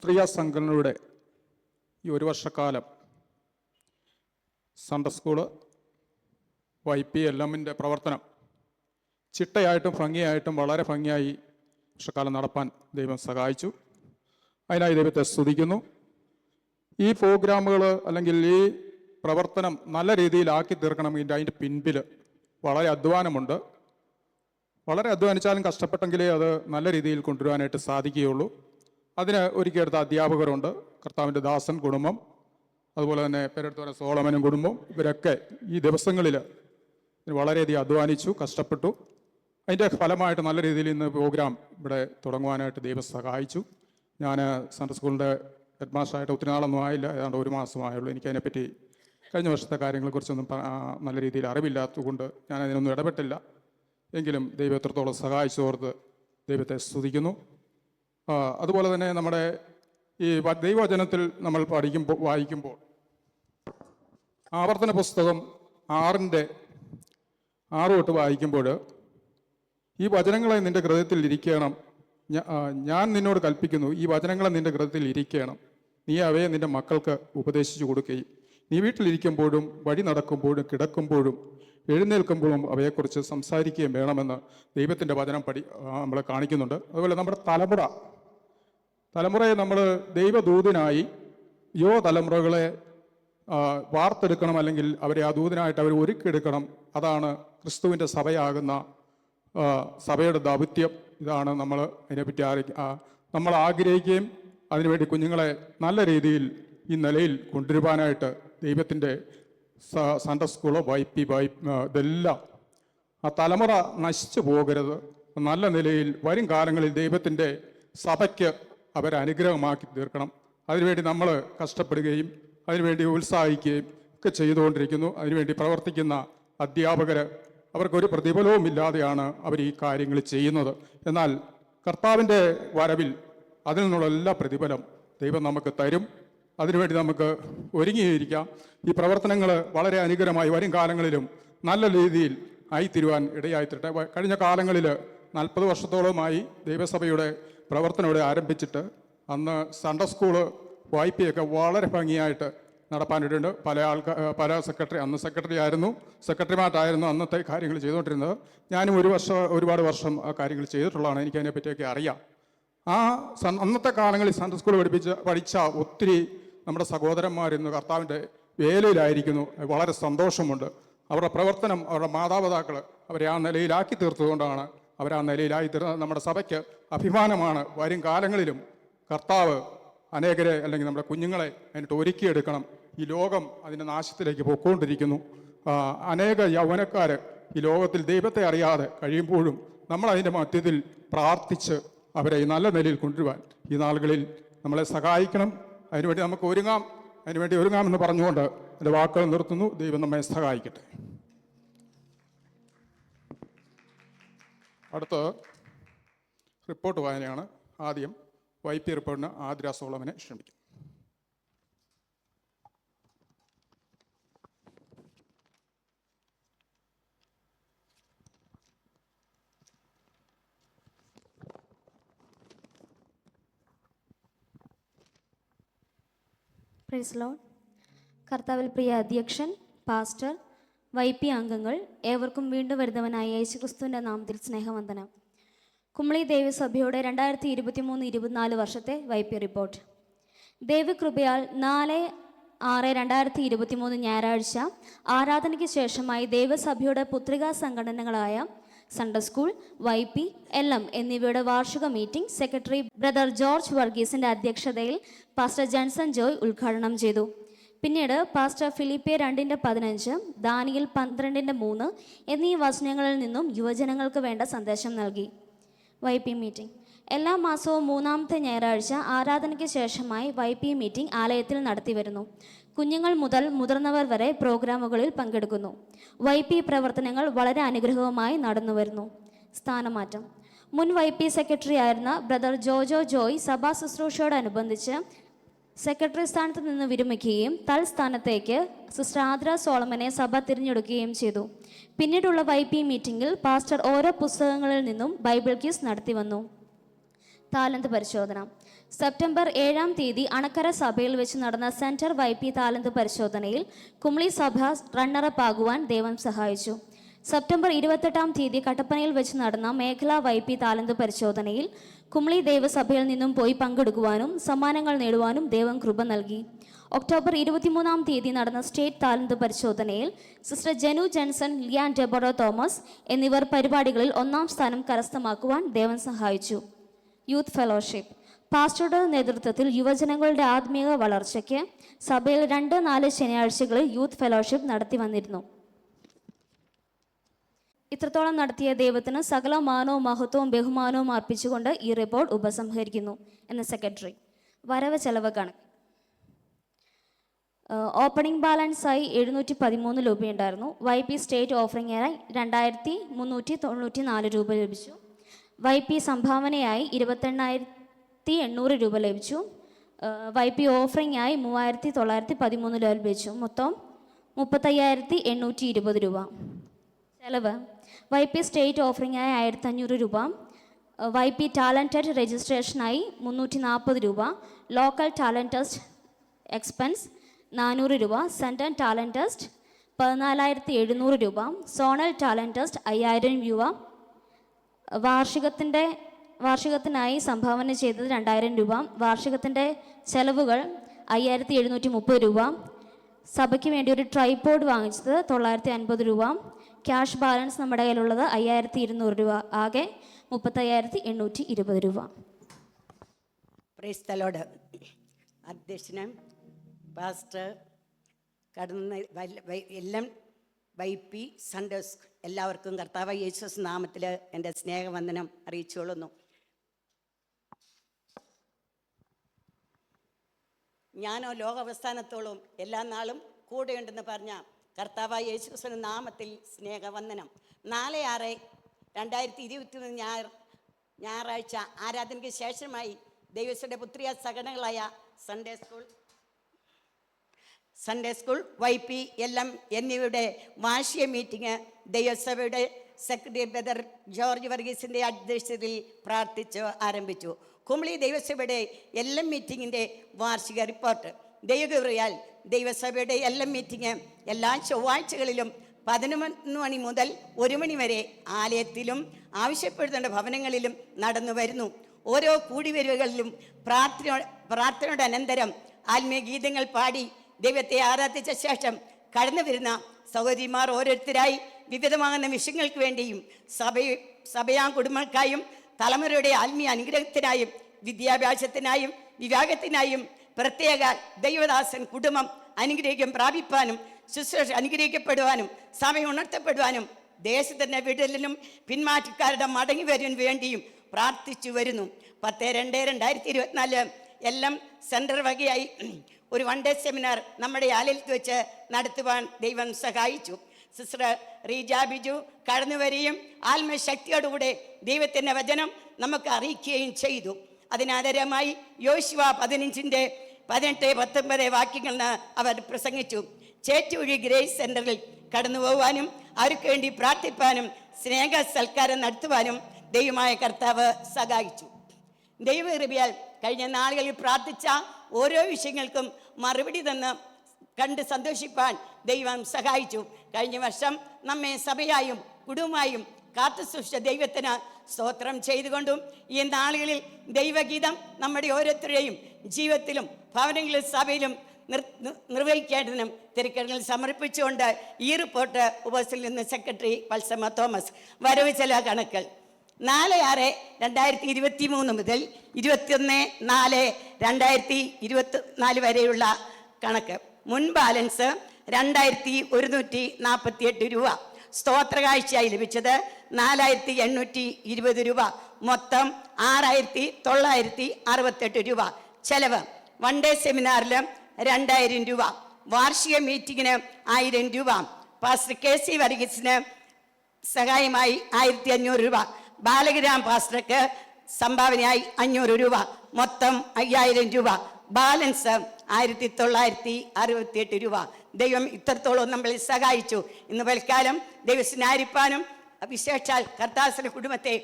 പുത്രിക സംഘടനയുടെ ഈ ഒരു വർഷക്കാലം സൺഡേ സ്കൂള് YPLM-ൻ്റെ പ്രവർത്തനം ചിട്ടയായിട്ടും ഭംഗിയായിട്ടും വളരെ ഭംഗിയായി വർഷക്കാലം നടപ്പാൻ ദൈവം സഹായിച്ചു. അതിനായി ദൈവത്തെ സ്തുതിക്കുന്നു. ഈ പ്രോഗ്രാമുകൾ അല്ലെങ്കിൽ ഈ പ്രവർത്തനം നല്ല രീതിയിലാക്കി തീർക്കണമെങ്കിൽ അതിൻ്റെ പിൻപിൽ വളരെ അധ്വാനമുണ്ട്. വളരെ അധ്വാനിച്ചാലും കഷ്ടപ്പെട്ടെങ്കിലേ അത് നല്ല രീതിയിൽ കൊണ്ടുവരാനായിട്ട് സാധിക്കുകയുള്ളൂ. അതിന് ഒരുക്കിയെടുത്ത അധ്യാപകരുണ്ട്, കർത്താവിൻ്റെ ദാസൻ കുടുംബം, അതുപോലെ തന്നെ പേരെടുത്ത സോളമനും കുടുംബം. ഇവരൊക്കെ ഈ ദിവസങ്ങളിൽ വളരെയധികം അധ്വാനിച്ചു, കഷ്ടപ്പെട്ടു. അതിൻ്റെ ഫലമായിട്ട് നല്ല രീതിയിൽ ഇന്ന് പ്രോഗ്രാം ഇവിടെ തുടങ്ങുവാനായിട്ട് ദൈവം സഹായിച്ചു. ഞാൻ സൺഡേ സ്കൂളിൻ്റെ ഹെഡ് മാസ്റ്ററായിട്ട് ഒത്തിരി നാളൊന്നും ആയില്ല, ഏതാണ്ട് ഒരു മാസമായുള്ളൂ. എനിക്കതിനെപ്പറ്റി കഴിഞ്ഞ വർഷത്തെ കാര്യങ്ങളെക്കുറിച്ചൊന്നും നല്ല രീതിയിൽ അറിവില്ലാത്തതുകൊണ്ട് ഞാനതിനൊന്നും ഇടപെട്ടില്ല. എങ്കിലും ദൈവം എത്രത്തോളം സഹായിച്ചോർത്ത് ദൈവത്തെ സ്തുതിക്കുന്നു. അതുപോലെ തന്നെ നമ്മുടെ ഈ ദൈവവചനത്തിൽ നമ്മൾ വായിക്കുമ്പോൾ ആവർത്തന പുസ്തകം 6 തൊട്ട് വായിക്കുമ്പോൾ ഈ വചനങ്ങളെ നിൻ്റെ ഹൃദയത്തിൽ ഇരിക്കണം, ഞാൻ നിന്നോട് കൽപ്പിക്കുന്നു, ഈ വചനങ്ങളെ നിൻ്റെ ഹൃദയത്തിൽ ഇരിക്കണം, നീ അവയെ നിൻ്റെ മക്കൾക്ക് ഉപദേശിച്ചു കൊടുക്കുകയും നീ വീട്ടിലിരിക്കുമ്പോഴും വഴി നടക്കുമ്പോഴും കിടക്കുമ്പോഴും എഴുന്നേൽക്കുമ്പോഴും അവയെക്കുറിച്ച് സംസാരിക്കുകയും വേണമെന്ന് ദൈവത്തിൻ്റെ വചനം നമ്മളെ കാണിക്കുന്നുണ്ട്. അതുപോലെ നമ്മുടെ തലമുറയെ നമ്മൾ ദൈവദൂതനായി തലമുറകളെ വാർത്തെടുക്കണം, അല്ലെങ്കിൽ അവരെ ആ ദൂതനായിട്ട് അവർ ഒരുക്കിയെടുക്കണം. അതാണ് ക്രിസ്തുവിൻ്റെ സഭയാകുന്ന സഭയുടെ ദൗത്യം. ഇതാണ് നമ്മൾ അതിനെപ്പറ്റി നമ്മൾ ആഗ്രഹിക്കുകയും അതിനുവേണ്ടി കുഞ്ഞുങ്ങളെ നല്ല രീതിയിൽ ഈ നിലയിൽ കൊണ്ടുവരുവാനായിട്ട് ദൈവത്തിൻ്റെ സൺഡേ സ്കൂളോ ഇതെല്ലാം ആ തലമുറ നശിച്ചു പോകരുത്. നല്ല നിലയിൽ വരും കാലങ്ങളിൽ ദൈവത്തിൻ്റെ സഭയ്ക്ക് അവരനുഗ്രഹമാക്കി തീർക്കണം. അതിനുവേണ്ടി നമ്മൾ കഷ്ടപ്പെടുകയും അതിനുവേണ്ടി ഉത്സാഹിക്കുകയും ഒക്കെ ചെയ്തുകൊണ്ടിരിക്കുന്നു. അതിനുവേണ്ടി പ്രവർത്തിക്കുന്ന അധ്യാപകർ, അവർക്കൊരു പ്രതിഫലവും ഇല്ലാതെയാണ് അവർ ഈ കാര്യങ്ങൾ ചെയ്യുന്നത്. എന്നാൽ കർത്താവിൻ്റെ വരവിൽ അതിൽ നിന്നുള്ള എല്ലാ പ്രതിഫലം ദൈവം നമുക്ക് തരും. അതിനുവേണ്ടി നമുക്ക് ഒരുങ്ങിയിരിക്കാം. ഈ പ്രവർത്തനങ്ങൾ വളരെ അനുഗ്രഹമായി വരും കാലങ്ങളിലും നല്ല രീതിയിൽ ആയിത്തീരുവാൻ ഇടയായിത്തീരട്ടെ. കഴിഞ്ഞ കാലങ്ങളിൽ 40 വർഷത്തോളമായി ദൈവസഭയുടെ പ്രവർത്തനം ഇവിടെ ആരംഭിച്ചിട്ട് അന്ന് സൺഡേ സ്കൂള് വായ്പയൊക്കെ വളരെ ഭംഗിയായിട്ട് നടപ്പാനിട്ടുണ്ട്. പല സെക്രട്ടറി ആയിരുന്നു, സെക്രട്ടറിമാരായിരുന്നു അന്നത്തെ കാര്യങ്ങൾ ചെയ്തുകൊണ്ടിരുന്നത്. ഞാനും ഒരുപാട് വർഷം ആ കാര്യങ്ങൾ ചെയ്തിട്ടുള്ളതാണ്. എനിക്ക് അതിനെപ്പറ്റിയൊക്കെ അറിയാം. അന്നത്തെ കാലങ്ങളിൽ സൺഡേ സ്കൂൾ പഠിച്ച ഒത്തിരി നമ്മുടെ സഹോദരന്മാർ ഇന്ന് കർത്താവിൻ്റെ വേലയിലായിരിക്കുന്നു. വളരെ സന്തോഷമുണ്ട്. അവരുടെ പ്രവർത്തനം, അവരുടെ മാതാപിതാക്കൾ അവരെ ആ നിലയിലാക്കി തീർത്തുകൊണ്ടാണ് അവർ ആ നിലയിലായി തീർന്നത്. നമ്മുടെ സഭയ്ക്ക് അഭിമാനമാണ്. വരും കാലങ്ങളിലും കർത്താവ് അനേകരെ, അല്ലെങ്കിൽ നമ്മുടെ കുഞ്ഞുങ്ങളെ അതിനിട്ട് ഒരുക്കിയെടുക്കണം. ഈ ലോകം അതിൻ്റെ നാശത്തിലേക്ക് പോയിക്കൊണ്ടിരിക്കുന്നു. അനേക യൗവനക്കാർ ഈ ലോകത്തിൽ ദൈവത്തെ അറിയാതെ കഴിയുമ്പോഴും നമ്മൾ അതിൻ്റെ മധ്യത്തിൽ പ്രാർത്ഥിച്ച് അവരെ ഈ നല്ല നിലയിൽ കൊണ്ടുവരുവാൻ ഈ നാളുകളിൽ നമ്മളെ സഹായിക്കണം. അതിനുവേണ്ടി നമുക്ക് അതിനുവേണ്ടി ഒരുങ്ങാമെന്ന് പറഞ്ഞുകൊണ്ട് എൻ്റെ വാക്കുകൾ നിർത്തുന്നു. ദൈവം നമ്മെ സഹായിക്കട്ടെ. അടുത്ത റിപ്പോർട്ട് വായനയാണ്. ആദ്യം YP റിപ്പോർട്ടിന് ആതിര സോളമനെ ക്ഷണിക്കും. Praise Lord. കർത്താവിൽ പ്രിയ അധ്യക്ഷൻ, പാസ്റ്റർ, YP അംഗങ്ങൾ ഏവർക്കും വീണ്ടും വരുന്നവനായ യേശുക്രിസ്തുവിൻ്റെ നാമത്തിൽ സ്നേഹവന്ദനം. കുമളി ദേവസഭയുടെ 2023-24 വർഷത്തെ YP റിപ്പോർട്ട്. ദൈവകൃപയാൽ 4/6/2023 ഞായറാഴ്ച ആരാധനയ്ക്ക് ശേഷമായി ദേവസഭയുടെ പുത്രികാ സംഘടനകളായ സൺഡേ സ്കൂൾ, YPLM എന്നിവയുടെ വാർഷിക മീറ്റിംഗ് സെക്രട്ടറി ബ്രദർ ജോർജ് വർഗീസിൻ്റെ അധ്യക്ഷതയിൽ പാസ്റ്റർ ജൺസൺ ജോയ് ഉദ്ഘാടനം ചെയ്തു. പിന്നീട് പാസ്റ്റർ ഫിലിപ്പിയർ 2:15, ദാനിയേൽ 12:3 എന്നീ വചനങ്ങളിൽ നിന്നും യുവജനങ്ങൾക്ക് വേണ്ട സന്ദേശം നൽകി. YP meeting. എല്ലാ മാസവും 3-ാമത്തെ ഞായറാഴ്ച ആരാധനയ്ക്ക് ശേഷമായി YP മീറ്റിംഗ് ആലയത്തിൽ നടത്തി വരുന്നു. കുഞ്ഞുങ്ങൾ മുതൽ മുതിർന്നവർ വരെ പ്രോഗ്രാമുകളിൽ പങ്കെടുക്കുന്നു. YP പ്രവർത്തനങ്ങൾ വളരെ അനുഗ്രഹവുമായി നടന്നു വരുന്നു. സ്ഥാനമാറ്റം. മുൻ YP സെക്രട്ടറി ആയിരുന്ന ബ്രദർ ജോജോ ജോയ് സഭാ ശുശ്രൂഷയോടനുബന്ധിച്ച് സെക്രട്ടറി സ്ഥാനത്ത് നിന്ന് വിരമിക്കുകയും തൽസ്ഥാനത്തേക്ക് സിസ്റ്റർ ആതിര സോളമനെ സഭ തിരഞ്ഞെടുക്കുകയും ചെയ്തു. പിന്നീടുള്ള YP മീറ്റിംഗിൽ പാസ്റ്റർ ഓരോ പുസ്തകങ്ങളിൽ നിന്നും ബൈബിൾ ക്യൂസ് നടത്തി വന്നു. താലന്ത് പരിശോധന. സെപ്റ്റംബർ 7-ാം തീയതി അണക്കര സഭയിൽ വെച്ച് നടന്ന സെൻറ്റർ YP താലന്ത് പരിശോധനയിൽ കുമളി സഭ റണ്ണറപ്പ് ആകുവാൻ ദൈവം സഹായിച്ചു. സെപ്റ്റംബർ 28-ാം തീയതി കട്ടപ്പനയിൽ വെച്ച് നടന്ന മേഖലാ YP താലന്ത് പരിശോധനയിൽ കുമളി ദൈവസഭയിൽ നിന്നും പോയി പങ്കെടുക്കുവാനും സമ്മാനങ്ങൾ നേടുവാനും ദൈവം കൃപ നൽകി. ഒക്ടോബർ 23-ാം തീയതി നടന്ന സ്റ്റേറ്റ് താലന്ത് പരിശോധനയിൽ sister Jenu Jenson, Lian Deborah Thomas എന്നിവർ പരിപാടികളിൽ 1-ാം സ്ഥാനം കരസ്ഥമാക്കുവാൻ ദൈവം സഹായിച്ചു. Youth fellowship. പാസ്റ്ററുടെ നേതൃത്വത്തിൽ യുവജനങ്ങളുടെ ആത്മീയ വളർച്ചയ്ക്ക് സഭയിൽ 2-4 ശനിയാഴ്ചകളിൽ യൂത്ത് ഫെലോഷിപ്പ് നടത്തി വന്നിരുന്നു. ഇത്രത്തോളം നടത്തിയ ദൈവത്തിന് സകല മാനവും മഹത്വവും ബഹുമാനവും അർപ്പിച്ചുകൊണ്ട് ഈ റിപ്പോർട്ട് ഉപസംഹരിക്കുന്നു എന്ന് സെക്രട്ടറി. വരവ് ചെലവ് കണക്ക്. ഓപ്പണിംഗ് ബാലൻസായി 713 രൂപയുണ്ടായിരുന്നു. YP സ്റ്റേറ്റ് ഓഫറിംഗായി 2394 രൂപ ലഭിച്ചു. YP സംഭാവനയായി 28,800 രൂപ ലഭിച്ചു. YP ഓഫറിംഗായി 3,913 രൂപ ലഭിച്ചു. മൊത്തം 35,820 രൂപ. ചെലവ്. YP സ്റ്റേറ്റ് ഓഫറിംഗായി 1,500 രൂപ. YP ടാലൻറ്റഡ് രജിസ്ട്രേഷനായി 340 രൂപ. ലോക്കൽ ടാലൻറ്റ് ടെസ്റ്റ് എക്സ്പെൻസ് 400 രൂപ. സെൻട്രൽ ടാലൻറ്റ് ടെസ്റ്റ് 14,700 രൂപ. സോണൽ ടാലൻറ്റ് ടെസ്റ്റ് 5,000 രൂപ. വാർഷികത്തിനായി സംഭാവന ചെയ്തത് 2,000 രൂപ. വാർഷികത്തിൻ്റെ ചെലവുകൾ 5,730 രൂപ. സഭയ്ക്ക് വേണ്ടി ഒരു ട്രൈപോഡ് വാങ്ങിച്ചത് 950 രൂപ. ക്യാഷ് ബാലൻസ് നമ്മുടെ കയ്യിലുള്ളത് 5,200 രൂപ. ആകെ 35,820 രൂപ. Praise the Lord. അധ്യക്ഷന്, പാസ്റ്റർ, എല്ലാം YP സൺഡേസ് എല്ലാവർക്കും കർത്താവ് യേശുസ് നാമത്തിൽ എൻ്റെ സ്നേഹവന്ദനം അറിയിച്ചുകൊള്ളുന്നു. ഞാനോ ലോകാവസാനത്തോളം എല്ലാ നാളും കൂടെയുണ്ടെന്ന് പറഞ്ഞ കർത്താവ് യേശുസിൻ്റെ നാമത്തിൽ സ്നേഹവന്ദനം. 4/6/2023 ഞായറാഴ്ച ആരാധനയ്ക്ക് ശേഷമായി ദൈവത്തിന്റെ പുത്രിയ സംഘടനകളായ സൺഡേ സ്കൂൾ YP LM എന്നിവയുടെ വാർഷിക മീറ്റിംഗ് ദൈവസഭയുടെ സെക്രട്ടറി ബ്രദർ ജോർജ് വർഗീസിൻ്റെ അധ്യക്ഷതയിൽ പ്രാർത്ഥിച്ച് ആരംഭിച്ചു. കുമളി ദൈവസഭയുടെ LM മീറ്റിങ്ങിൻ്റെ വാർഷിക റിപ്പോർട്ട്. ദൈവകൃപയാൽ ദൈവസഭയുടെ LM മീറ്റിംഗ് എല്ലാ ചൊവ്വാഴ്ചകളിലും 11 മണി മുതൽ 1 മണി വരെ ആലയത്തിലും ആവശ്യപ്പെടുന്ന ഭവനങ്ങളിലും നടന്നു വരുന്നു. ഓരോ കൂടിവരവുകളിലും പ്രാർത്ഥനയുടെ അനന്തരം ആത്മീയ ഗീതങ്ങൾ പാടി ദൈവത്തെ ആരാധിച്ച ശേഷം കടന്നു വരുന്ന സഹോദരിമാർ ഓരോരുത്തരായി വിവിധമാകുന്ന വിഷയങ്ങൾക്ക് വേണ്ടിയും സഭയാ കുടുംബങ്ങൾക്കായും തലമുറയുടെ ആത്മീയ അനുഗ്രഹത്തിനായും വിദ്യാഭ്യാസത്തിനായും വിവാഹത്തിനായും പ്രത്യേക ദൈവദാസൻ കുടുംബം അനുഗ്രഹിക്കും പ്രാപിപ്പാനും ശുശ്രൂഷ അനുഗ്രഹിക്കപ്പെടുവാനും സഭ ഉണർത്തപ്പെടുവാനും ദേശത്തിൻ്റെ വിടലിനും പിന്മാറ്റക്കാരുടെ മടങ്ങി വരുവാൻ വേണ്ടിയും പ്രാർത്ഥിച്ചു വരുന്നു. 10/2/2024 എല്ലാം സെൻറ്റർ വകയായി ഒരു 1 ഡേ സെമിനാർ നമ്മുടെ ആലയത്തിൽ വെച്ച് നടത്തുവാൻ ദൈവം സഹായിച്ചു. സിസ്റ്റർ റീജ ബിജു കടന്നു വരികയും ആത്മശക്തിയോടുകൂടെ ദൈവത്തിൻ്റെ വചനം നമുക്ക് അറിയിക്കുകയും ചെയ്തു. അതിനാദരമായി യോശുവ 15:18-19 വാക്യങ്ങൾ അവർ പ്രസംഗിച്ചു. ചേറ്റുവഴി ഗ്രേസ് സെൻ്ററിൽ കടന്നു പോകുവാനും അവർക്ക് വേണ്ടി പ്രാർത്ഥിപ്പാനും സ്നേഹ സൽക്കാരം നടത്തുവാനും ദൈവമായ കർത്താവ് സഹായിച്ചു. ദൈവകൃപയാൽ കഴിഞ്ഞ നാളുകളിൽ പ്രാർത്ഥിച്ച ഓരോ വിഷയങ്ങൾക്കും മറുപടി തന്ന് കണ്ട് സന്തോഷിപ്പാൻ ദൈവം സഹായിച്ചു. കഴിഞ്ഞ വർഷം നമ്മെ സഭയായും കുടുംബമായും കാത്തു സൂക്ഷിച്ച ദൈവത്തിന് സ്തോത്രം ചെയ്തുകൊണ്ടും ഈ നാളുകളിൽ ദൈവഗീതം നമ്മുടെ ഓരോരുത്തരുടെയും ജീവിതത്തിലും ഭവനങ്ങളിലും സഭയിലും നിർവഹിക്കേണ്ടതിനും തിരക്കടങ്ങളിൽ സമർപ്പിച്ചുകൊണ്ട് ഈ റിപ്പോർട്ട് ഉപസ്ഥയിൽ നിന്ന് സെക്രട്ടറി പൾസമ്മ തോമസ്. വരവ് ചെലവ് കണക്കുകൾ 4/6/2023 മുതൽ 21/4/2024 വരെയുള്ള കണക്ക്. മുൻ ബാലൻസ് 2,148 രൂപ. സ്തോത്രകാഴ്ചയായി ലഭിച്ചത് 4,820 രൂപ. മൊത്തം 6,968 രൂപ. ചെലവ് 1 ഡേ സെമിനാറിൽ 2,000 രൂപ. വാർഷിക മീറ്റിങ്ങിന് 1,000 രൂപ. പാസ്റ്റർ KC വർഗീസിന് സഹായമായി 1,500 രൂപ. ബാലഗ്രാം പാസ്റ്റർക്ക് സംഭാവനയായി 500 രൂപ. മൊത്തം 5,000 രൂപ. ബാലൻസ് 1,968 രൂപ. ദൈവം ഇത്രത്തോളം നമ്മളെ സഹായിച്ചു. ഇന്ന് പൽക്കാലം ദൈവസ്നാരിപ്പാനും വിശേഷാൽ കർത്താസിന്റെ കുടുംബത്തെ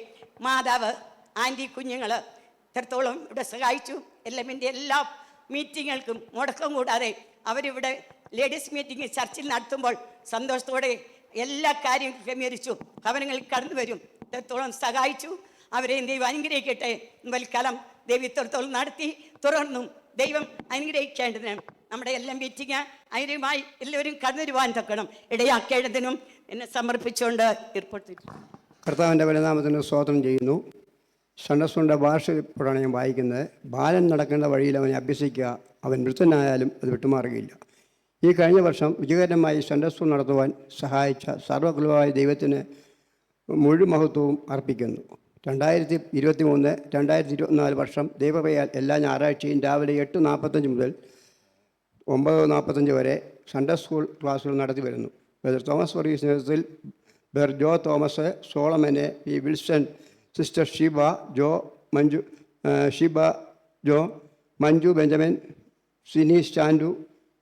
മാതാവ്, ആൻറ്റി, കുഞ്ഞുങ്ങൾ, ഇത്രത്തോളം ഇവിടെ സഹായിച്ചു. LM-ന്റെ എല്ലാ മീറ്റിങ്ങുകൾക്കും മുടക്കം കൂടാതെ അവരിവിടെ ലേഡീസ് മീറ്റിംഗ് ചർച്ചിൽ നടത്തുമ്പോൾ സന്തോഷത്തോടെ എല്ലാ കാര്യങ്ങളും ക്രമീകരിച്ചു. ഭവനങ്ങളിൽ കടന്നു വരും. ഇത്രത്തോളം സഹായിച്ചു. അവരെ ദൈവം അനുഗ്രഹിക്കട്ടെ. വൽക്കാലം ദൈവം ഇത്രത്തോളം നടത്തി തുടർന്നും ദൈവം അനുഗ്രഹിക്കേണ്ടതിന് നമ്മുടെ എല്ലാം മീറ്റിംഗ് അതിനുമായി എല്ലാവരും കടന്നു വരുവാൻ തക്കണം ഇടയാക്കേണ്ടതിനും എന്നെ സമർപ്പിച്ചുകൊണ്ട് ഏർപ്പെടുത്തി. കർത്താവിൻ്റെ ബലനാമത്തിന് സ്തോത്രം ചെയ്യുന്നു. സൺഡേ സ്കൂളിൻ്റെ വാർഷികപ്പോഴാണ് ഞാൻ വായിക്കുന്നത്. ബാലൻ നടക്കേണ്ട വഴിയിൽ അവനെ അഭ്യസിക്കുക, അവൻ വൃദ്ധനായാലും അത് വിട്ടുമാറുകയില്ല. ഈ കഴിഞ്ഞ വർഷം വിജയകരമായി സൺഡേ സ്കൂൾ നടത്തുവാൻ സഹായിച്ച സർവ്വകുലമായ ദൈവത്തിന് മുഴുവൻ മഹത്വവും അർപ്പിക്കുന്നു. 2023 2024 വർഷം ദൈവകൃപയാൽ എല്ലാ ഞായറാഴ്ചയും രാവിലെ 8:45 മുതൽ 9:45 വരെ സൺഡേ സ്കൂൾ ക്ലാസ്സുകൾ നടത്തി വരുന്നു. ബ്രദർ തോമസ് വർഗീസ് നേതൃത്വത്തിൽ ബ്രദർ ജോ തോമസ്, സോളമനെ, പി വിൽസൺ, സിസ്റ്റർ ഷീബ ജോ, മഞ്ജു ബെഞ്ചമിൻ, സിനി സ്റ്റാൻഡു,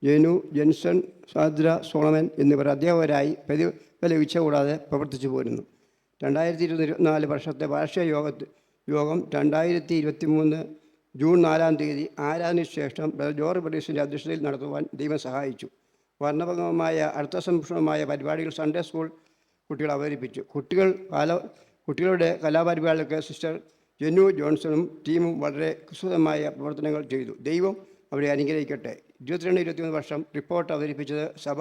ജെനു, ജെൻസൺ, സാദ്ര, സോളമൻ എന്നിവർ അധ്യാപകരായി പ്രതിഫലം ഇച്ഛ കൂടാതെ പ്രവർത്തിച്ചു പോരുന്നു. 2024 വർഷത്തെ വാർഷിക യോഗം 2023 ജൂൺ 4-ാം തീയതി ആരാധനയ്ക്ക് ശേഷം ബ്രദർ ജോർജ് വർഗീസിൻ്റെ അധ്യക്ഷതയിൽ നടത്തുവാൻ ദൈവം സഹായിച്ചു. വർണ്ണഭംഗമായ അർത്ഥസംപൂർണമായ പരിപാടികൾ സൺഡേ സ്കൂൾ കുട്ടികൾ അവതരിപ്പിച്ചു. കുട്ടികളുടെ കലാപരിപാടികൾക്ക് സിസ്റ്റർ ജെന്നു ജോൺസണും ടീമും വളരെ കുസൃതമായ പ്രവർത്തനങ്ങൾ ചെയ്തു. ദൈവം അവരെ അനുഗ്രഹിക്കട്ടെ. 22-23 വർഷം റിപ്പോർട്ട് അവതരിപ്പിച്ചത് സഭ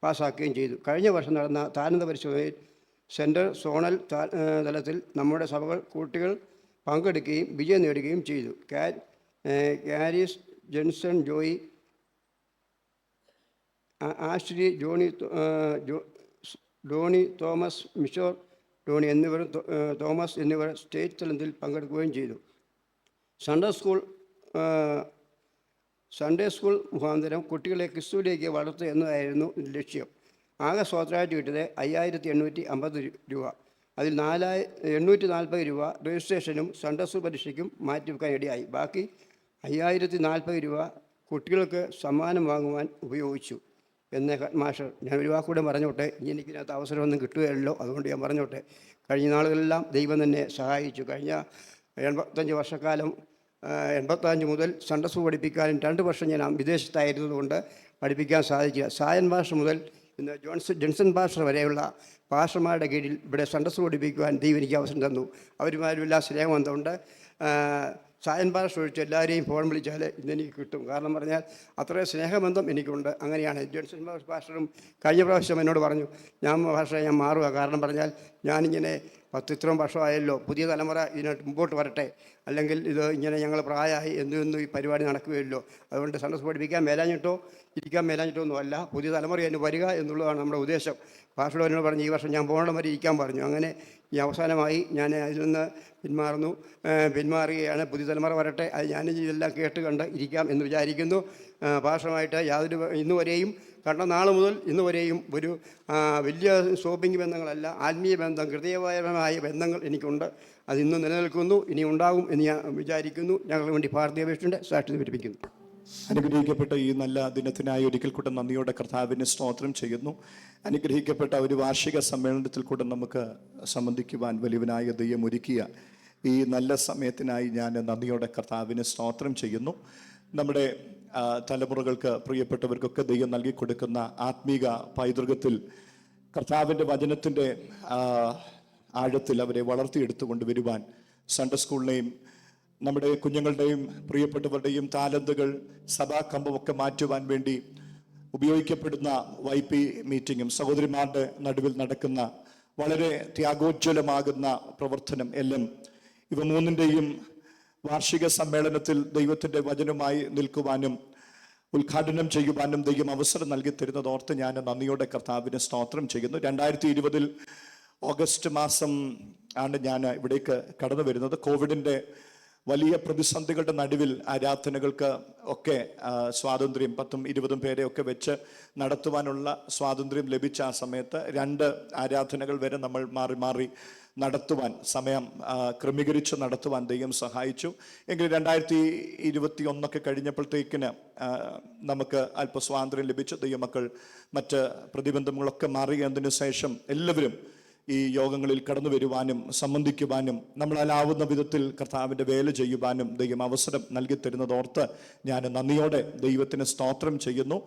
പാസ്സാക്കുകയും ചെയ്തു. കഴിഞ്ഞ വർഷം നടന്ന താരത പരിശോധനയിൽ സെൻട്രൽ സോണൽ തലത്തിൽ നമ്മുടെ സഭകൾ കുട്ടികൾ പങ്കെടുക്കുകയും വിജയം നേടുകയും ചെയ്തു. കാരിസ്, ജെൻസൺ, ജോയി, ആശ്രി, ഡോണി, തോമസ്, മിഷോർ ടോണി തോമസ് എന്നിവർ സ്റ്റേറ്റ് തലത്തിൽ പങ്കെടുക്കുകയും ചെയ്തു. സൺഡേ സ്കൂൾ മുഖാന്തരം കുട്ടികളെ ക്രിസ്തുവിലേക്ക് വളർത്തുക എന്നതായിരുന്നു ലക്ഷ്യം. ആകെ സ്വതന്ത്രമായിട്ട് കിട്ടിയത് 5850 രൂപ. അതിൽ 840 രൂപ രജിസ്ട്രേഷനും സൺഡേ സ്കൂൾ പരീക്ഷയ്ക്കും മാറ്റിവെക്കാൻ ഇടയായി. ബാക്കി 5040 രൂപ കുട്ടികൾക്ക് സമ്മാനം വാങ്ങുവാൻ ഉപയോഗിച്ചു എന്ന് മാസ്റ്റർ. ഞാൻ ഒരു വാക്കൂടെ പറഞ്ഞോട്ടെ, ഇനി എനിക്കിനകത്ത് അവസരമൊന്നും കിട്ടുകയല്ലോ, അതുകൊണ്ട് ഞാൻ പറഞ്ഞോട്ടെ. കഴിഞ്ഞ നാളുകളെല്ലാം ദൈവം തന്നെ സഹായിച്ചു. കഴിഞ്ഞ 85 വർഷക്കാലം 85 മുതൽ സൺഡേ സ്കൂൾ പഠിപ്പിക്കാനും 2 വർഷം ഞാൻ വിദേശത്തായിരുന്നതുകൊണ്ട് പഠിപ്പിക്കാൻ സാധിച്ചില്ല. സായൻ ഭാഷ മുതൽ ഇന്ന് ജെൻസൺ പാസ്റ്റർ വരെയുള്ള പാസ്റ്റർമാരുടെ കീഴിൽ ഇവിടെ സൺഡേ സ്കൂൾ പഠിപ്പിക്കുവാൻ ദൈവം എനിക്ക് അവസരം തന്നു. അവരുമാരും എല്ലാം സ്നേഹബന്ധമുണ്ട്. സായൻ പാസ്റ്റർ ഒഴിച്ച് എല്ലാവരെയും ഫോൺ വിളിച്ചാൽ ഇന്നെനിക്ക് കിട്ടും. കാരണം പറഞ്ഞാൽ അത്രയും സ്നേഹബന്ധം എനിക്കുണ്ട്. അങ്ങനെയാണ്. ജെൻസൺ പാസ്റ്ററും കഴിഞ്ഞ പ്രാവശ്യം എന്നോട് പറഞ്ഞു, ഞാൻ മാറുക. കാരണം പറഞ്ഞാൽ ഞാനിങ്ങനെ ഇത്രയും വർഷമായല്ലോ, പുതിയ തലമുറ ഇതിനായിട്ട് മുമ്പോട്ട് വരട്ടെ, അല്ലെങ്കിൽ ഇത് ഇങ്ങനെ ഞങ്ങൾ പ്രായമായി എന്നും ഈ പരിപാടി നടക്കുകയല്ലോ, അതുകൊണ്ട് സൺഡേ സ്കൂൾ പഠിപ്പിക്കാൻ മേലാഞ്ഞിട്ടോ ഇരിക്കാൻ മേലാഞ്ഞിട്ടോ ഒന്നുമല്ല, പുതിയ തലമുറ അതിന് വരിക എന്നുള്ളതാണ് നമ്മുടെ ഉദ്ദേശം. പാസ്റ്റർ എന്നോട് പറഞ്ഞു, ഈ വർഷം ഞാൻ പോകണം വരെ ഇരിക്കാൻ പറഞ്ഞു. അങ്ങനെ ഈ അവസാനമായി ഞാൻ അതിൽ നിന്ന് പിന്മാറുകയാണ്. പുതിയ തലമുറ വരട്ടെ, അത് ഞാൻ ഇതെല്ലാം കേട്ട് കണ്ട് ഇരിക്കാം എന്ന് വിചാരിക്കുന്നു. പാസ്റ്ററുമായിട്ട് യാതൊരു ഇന്നുവരെയും കണ്ട നാൾ മുതൽ ഇന്നുവരെയും ഒരു വലിയ ഷോപ്പിംഗ് ബന്ധങ്ങളല്ല, ആത്മീയ ബന്ധം, ഹൃദയപരമായ ബന്ധങ്ങൾ എനിക്കുണ്ട്. അത് ഇന്നും നിലനിൽക്കുന്നു, ഇനി ഉണ്ടാകും എന്ന് ഞാൻ വിചാരിക്കുന്നു. ഞങ്ങൾക്ക് വേണ്ടി പ്രാർത്ഥന അപേക്ഷിച്ചുകൊണ്ട് സാക്ഷി പിടിപ്പിക്കുന്നു. അനുഗ്രഹിക്കപ്പെട്ട ഈ നല്ല ദിനത്തിനായി ഒരിക്കൽ കൂടെ നന്ദിയോടെ കർത്താവിനെ സ്തോത്രം ചെയ്യുന്നു. അനുഗ്രഹിക്കപ്പെട്ട ഒരു വാർഷിക സമ്മേളനത്തിൽ കൂടെ നമുക്ക് സംബന്ധിക്കുവാൻ വലിയവനായ ദൈവം ഒരുക്കിയ ഈ നല്ല സമയത്തിനായി ഞാൻ നന്ദിയോടെ കർത്താവിനെ സ്തോത്രം ചെയ്യുന്നു. നമ്മുടെ തലമുറകൾക്ക്, പ്രിയപ്പെട്ടവർക്കൊക്കെ ദൈവം നൽകി കൊടുക്കുന്ന ആത്മീക പൈതൃകത്തിൽ കർത്താവിൻ്റെ വചനത്തിൻ്റെ ആഴത്തിൽ അവരെ വളർത്തിയെടുത്തുകൊണ്ട് വരുവാൻ സൺഡേ സ്കൂളിനെയും നമ്മുടെ കുഞ്ഞുങ്ങളുടെയും പ്രിയപ്പെട്ടവരുടെയും താലന്തുകൾ, സഭാകമ്പമൊക്കെ മാറ്റുവാൻ വേണ്ടി ഉപയോഗിക്കപ്പെടുന്ന YP മീറ്റിങ്ങും സഹോദരിമാരുടെ നടുവിൽ നടക്കുന്ന വളരെ ത്യാഗോജ്വലമാകുന്ന പ്രവർത്തനം എല്ലാം, ഇവ മൂന്നിൻ്റെയും വാർഷിക സമ്മേളനത്തിൽ ദൈവത്തിൻ്റെ വചനമായി നിൽക്കുവാനും ഉദ്ഘാടനം ചെയ്യുവാനും ദൈവം അവസരം നൽകി തരുന്നതോർത്ത് ഞാൻ നന്ദിയോടെ കർത്താവിനെ സ്തോത്രം ചെയ്യുന്നു. 2020 ഓഗസ്റ്റ് മാസം ആണ് ഞാൻ ഇവിടേക്ക് കടന്നു വരുന്നത്. കോവിഡിൻ്റെ വലിയ പ്രതിസന്ധികളുടെ നടുവിൽ ആരാധനകൾക്ക് ഒക്കെ സ്വാതന്ത്ര്യം 10-20 പേരെ ഒക്കെ വെച്ച് നടത്തുവാനുള്ള സ്വാതന്ത്ര്യം ലഭിച്ച ആ സമയത്ത് 2 ആരാധനകൾ വരെ നമ്മൾ മാറി മാറി നടത്തുവാൻ, സമയം ക്രമീകരിച്ച് നടത്തുവാൻ ദൈവം സഹായിച്ചു. എങ്കിൽ 2021 കഴിഞ്ഞപ്പോഴത്തേക്കിന് നമുക്ക് അല്പ സ്വാതന്ത്ര്യം ലഭിച്ചു. ദൈവമക്കൾ മറ്റ് പ്രതിബന്ധങ്ങളൊക്കെ മാറിയതിനു ശേഷം എല്ലാവരും ഈ യോഗങ്ങളിൽ കടന്നു വരുവാനും സംബന്ധിക്കുവാനും നമ്മളാലാവുന്ന വിധത്തിൽ കർത്താവിൻ്റെ വേല ചെയ്യുവാനും ദൈവം അവസരം നൽകി തരുന്നതോർത്ത് ഞാൻ നന്ദിയോടെ ദൈവത്തിന് സ്തോത്രം ചെയ്യുന്നു.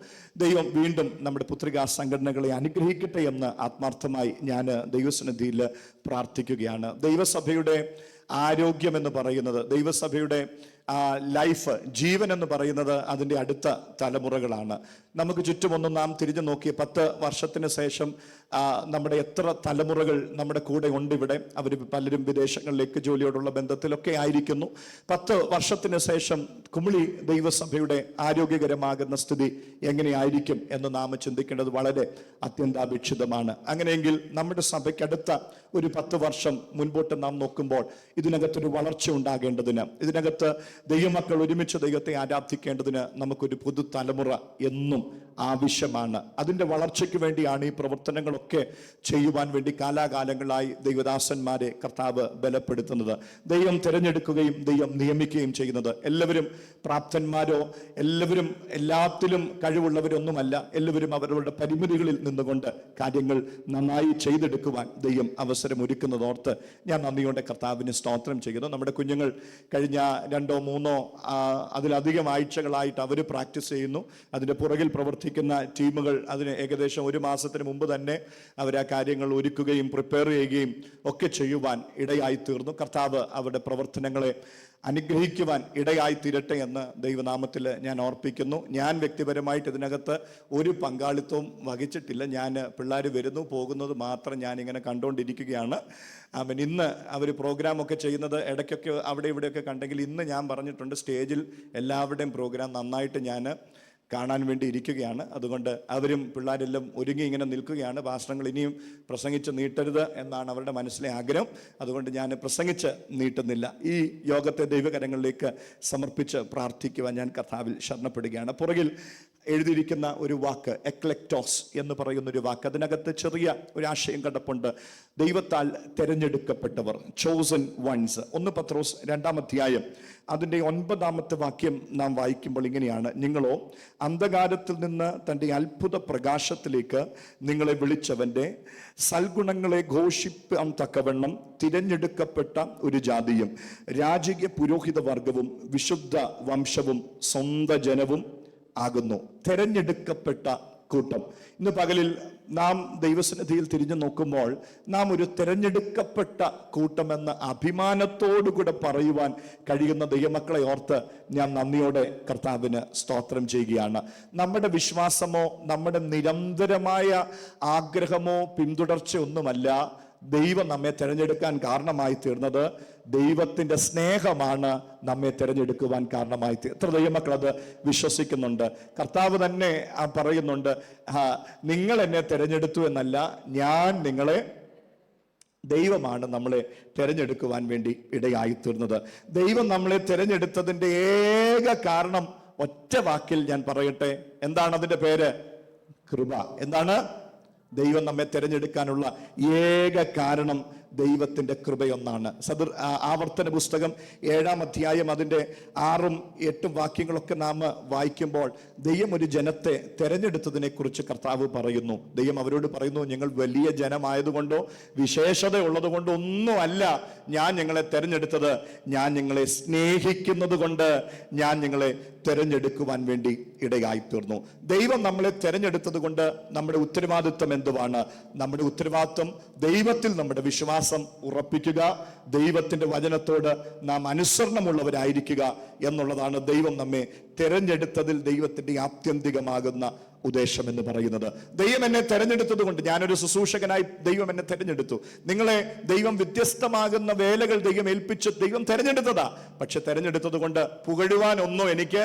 ദൈവം വീണ്ടും നമ്മുടെ പുത്രികാ സംഘടനകളെ അനുഗ്രഹിക്കട്ടെ എന്ന് ആത്മാർത്ഥമായി ഞാൻ ദൈവസന്നിധിയിൽ പ്രാർത്ഥിക്കുകയാണ്. ദൈവസഭയുടെ ആരോഗ്യം എന്ന് പറയുന്നത്, ദൈവസഭയുടെ ലൈഫ്, ജീവൻ എന്ന് പറയുന്നത് അതിൻ്റെ അടുത്ത തലമുറകളാണ്. നമുക്ക് ചുറ്റുമൊന്നും നാം തിരിഞ്ഞു നോക്കി 10 വർഷത്തിന് ശേഷം നമ്മുടെ എത്ര തലമുറകൾ നമ്മുടെ കൂടെ ഉണ്ട് ഇവിടെ. അവർ പലരും വിദേശങ്ങളിലേക്ക് ജോലിയോടുള്ള ബന്ധത്തിലൊക്കെ ആയിരിക്കുന്നു. 10 വർഷത്തിന് ശേഷം കുമിളി ദൈവസഭയുടെ ആരോഗ്യകരമാകുന്ന സ്ഥിതി എങ്ങനെയായിരിക്കും എന്ന് നാം ചിന്തിക്കേണ്ടത് വളരെ അത്യന്താപേക്ഷിതമാണ്. അങ്ങനെയെങ്കിൽ നമ്മുടെ സഭയ്ക്കടുത്ത ഒരു 10 വർഷം മുൻപോട്ട് നാം നോക്കുമ്പോൾ ഇതിനകത്തൊരു വളർച്ച ഉണ്ടാകേണ്ടതിന്, ഇതിനകത്ത് ദൈവമക്കൾ ഒരുമിച്ച് ദൈവത്തെ ആരാധിക്കേണ്ടതിന് നമുക്കൊരു പുതു തലമുറ എന്നും ആവശ്യമാണ്. അതിൻ്റെ വളർച്ചയ്ക്ക് വേണ്ടിയാണ് ഈ പ്രവർത്തനങ്ങളൊക്കെ ചെയ്യുവാൻ വേണ്ടി കാലാകാലങ്ങളായി ദൈവദാസന്മാരെ കർത്താവ് ബലപ്പെടുത്തുന്നത്. ദൈവം തിരഞ്ഞെടുക്കുകയും ദൈവം നിയമിക്കുകയും ചെയ്യുന്നത്. എല്ലാവരും പ്രാപ്തന്മാരോ എല്ലാവരും എല്ലാത്തിലും കഴിവുള്ളവരൊന്നുമല്ല. എല്ലാവരും അവരവരുടെ പരിമിതികളിൽ നിന്നുകൊണ്ട് കാര്യങ്ങൾ നന്നായി ചെയ്തെടുക്കുവാൻ ദൈവം അവസരം ഒരുക്കുന്നതോർത്ത് ഞാൻ നന്ദിയോടെ കർത്താവിന് സ്തോത്രം ചെയ്യുന്നു. നമ്മുടെ കുഞ്ഞുങ്ങൾ കഴിഞ്ഞ 2 3 അതിലധികം ആഴ്ചകളായിട്ട് അവർ പ്രാക്ടീസ് ചെയ്യുന്നു. അതിൻ്റെ പുറകിൽ പ്രവർത്തിക്കുന്ന ടീമുകൾ അതിന് ഏകദേശം 1 മാസത്തിന് മുമ്പ് തന്നെ അവർ ആ കാര്യങ്ങൾ ഒരുക്കുകയും പ്രിപ്പയർ ചെയ്യുകയും ഒക്കെ ചെയ്യുവാൻ ഇടയായി തീർന്നു. കർത്താവ് അവരുടെ പ്രവർത്തനങ്ങളെ അനുഗ്രഹിക്കുവാൻ ഇടയായി തീരട്ടെ എന്ന് ദൈവനാമത്തിൽ ഞാൻ ഓർപ്പിക്കുന്നു. ഞാൻ വ്യക്തിപരമായിട്ട് ഇതിനകത്ത് ഒരു പങ്കാളിത്തവും വഹിച്ചിട്ടില്ല. ഞാൻ പിള്ളേർ വരുന്നു പോകുന്നത് മാത്രം ഞാനിങ്ങനെ കണ്ടുകൊണ്ടിരിക്കുകയാണ്. ഇന്ന് അവർ പ്രോഗ്രാമൊക്കെ ചെയ്യുന്നത് ഇടയ്ക്കൊക്കെ അവിടെ ഇവിടെയൊക്കെ കണ്ടെങ്കിൽ ഇന്ന് ഞാൻ പറഞ്ഞിട്ടുണ്ട് സ്റ്റേജിൽ എല്ലാവരുടെയും പ്രോഗ്രാം നന്നായിട്ട് ഞാൻ കാണാൻ വേണ്ടി ഇരിക്കുകയാണ്. അതുകൊണ്ട് അവരും പിള്ളേരെല്ലാം ഒരുങ്ങി ഇങ്ങനെ നിൽക്കുകയാണ്. ഭാഷണങ്ങൾ ഇനിയും പ്രസംഗിച്ച് നീട്ടരുത് എന്നാണ് അവരുടെ മനസ്സിലെ ആഗ്രഹം. അതുകൊണ്ട് ഞാൻ പ്രസംഗിച്ച് നീട്ടുന്നില്ല. ഈ യോഗത്തെ ദൈവകരങ്ങളിലേക്ക് സമർപ്പിച്ച് പ്രാർത്ഥിക്കുവാൻ ഞാൻ കർത്താവിൽ ശരണപ്പെടുകയാണ്. പുറകിൽ എഴുതിയിരിക്കുന്ന ഒരു വാക്ക് എക്ലെക്ടോസ് എന്ന് പറയുന്നൊരു വാക്ക്, അതിനകത്ത് ചെറിയ ഒരു ആശയം കണ്ടപ്പുണ്ട്. ദൈവത്താൽ തിരഞ്ഞെടുക്കപ്പെട്ടവർ, ചോസൻ വൺസ്. 1 പത്രോസ് 2-ാം അധ്യായം അതിൻ്റെ 9-ാമത്തെ വാക്യം നാം വായിക്കുമ്പോൾ ഇങ്ങനെയാണ്: നിങ്ങളോ അന്ധകാരത്തിൽ നിന്ന് തൻ്റെ അത്ഭുത പ്രകാശത്തിലേക്ക് നിങ്ങളെ വിളിച്ചവൻ്റെ സൽഗുണങ്ങളെ ഘോഷിപ്പാൻ തക്കവണ്ണം തിരഞ്ഞെടുക്കപ്പെട്ട ഒരു ജാതിയും രാജകീയ പുരോഹിത വർഗവും വിശുദ്ധ വംശവും സ്വന്തം ജനവും ആകുന്നു. തെരഞ്ഞെടുക്കപ്പെട്ട കൂട്ടം. ഇന്ന് പകലിൽ നാം ദൈവസന്നിധിയിൽ തിരിഞ്ഞു നോക്കുമ്പോൾ നാം ഒരു തിരഞ്ഞെടുക്കപ്പെട്ട കൂട്ടമെന്ന് അഭിമാനത്തോടുകൂടെ പറയുവാൻ കഴിയുന്ന ദൈവമക്കളെ ഓർത്ത് ഞാൻ നന്ദിയോടെ കർത്താവിന് സ്തോത്രം ചെയ്യുകയാണ്. നമ്മുടെ വിശ്വാസമോ നമ്മുടെ നിരന്തരമായ ആഗ്രഹമോ പിന്തുടർച്ചയൊന്നുമല്ല ദൈവം നമ്മെ തിരഞ്ഞെടുക്കാൻ കാരണമായി തീർന്നത്. ദൈവത്തിൻ്റെ സ്നേഹമാണ് നമ്മെ തിരഞ്ഞെടുക്കുവാൻ കാരണമായി തീർന്നത്. എത്ര ദൈവമക്കൾ അത് വിശ്വസിക്കുന്നുണ്ട്? കർത്താവ് തന്നെ പറയുന്നുണ്ട്, നിങ്ങൾ എന്നെ തിരഞ്ഞെടുത്തു എന്നല്ല, ഞാൻ നിങ്ങളെ, ദൈവമാണ് നമ്മളെ തിരഞ്ഞെടുക്കുവാൻ വേണ്ടി ഇടയായി തീർന്നത്. ദൈവം നമ്മളെ തിരഞ്ഞെടുത്തതിൻ്റെ ഏക കാരണം ഒറ്റ വാക്കിൽ ഞാൻ പറയട്ടെ. എന്താണ് അതിൻ്റെ പേര്? കൃപ. എന്താണ്? ദൈവം നമ്മെ തിരഞ്ഞെടുക്കാനുള്ള ഏക കാരണം ദൈവത്തിൻ്റെ കൃപയൊന്നാണ്. ആവർത്തന പുസ്തകം 7-ാം അധ്യായം അതിൻ്റെ 6ഉം 8ഉം വാക്യങ്ങളൊക്കെ നാം വായിക്കുമ്പോൾ ദൈവം ഒരു ജനത്തെ തിരഞ്ഞെടുത്തതിനെ കുറിച്ച് കർത്താവ് പറയുന്നു. ദൈവം അവരോട് പറയുന്നു, നിങ്ങൾ വലിയ ജനമായതുകൊണ്ടോ വിശേഷത ഉള്ളത് കൊണ്ടോ ഒന്നുമല്ല ഞാൻ നിങ്ങളെ തിരഞ്ഞെടുത്തത്, ഞാൻ നിങ്ങളെ സ്നേഹിക്കുന്നത് കൊണ്ട് ഞാൻ നിങ്ങളെ തിരഞ്ഞെടുക്കുവാൻ വേണ്ടി ഇടയായി തീർന്നു. ദൈവം നമ്മളെ തിരഞ്ഞെടുത്തത് കൊണ്ട് നമ്മുടെ ഉത്തരവാദിത്വം എന്തുവാണ്? നമ്മുടെ ഉത്തരവാദിത്വം ദൈവത്തിൽ നമ്മുടെ വിശ്വാസം ഉറപ്പിക്കുക, ദൈവത്തിന്റെ വചനത്തോട് നാം അനുസരണമുള്ളവരായിരിക്കുക എന്നുള്ളതാണ് ദൈവം നമ്മെ തിരഞ്ഞെടുത്തതിൽ ദൈവത്തിന്റെ ആത്യന്തികമാകുന്ന ഉദ്ദേശം എന്ന് പറയുന്നത്. ദൈവം എന്നെ തെരഞ്ഞെടുത്തത് കൊണ്ട്, ഞാനൊരു ശുശ്രൂഷകനായി ദൈവം എന്നെ തെരഞ്ഞെടുത്തു. നിങ്ങളെ ദൈവം വ്യത്യസ്തമാകുന്ന വേലകൾ ദൈവം ഏൽപ്പിച്ച് ദൈവം തെരഞ്ഞെടുത്തതാ. പക്ഷെ തെരഞ്ഞെടുത്തത് കൊണ്ട് പുകഴുവാനൊന്നും എനിക്ക്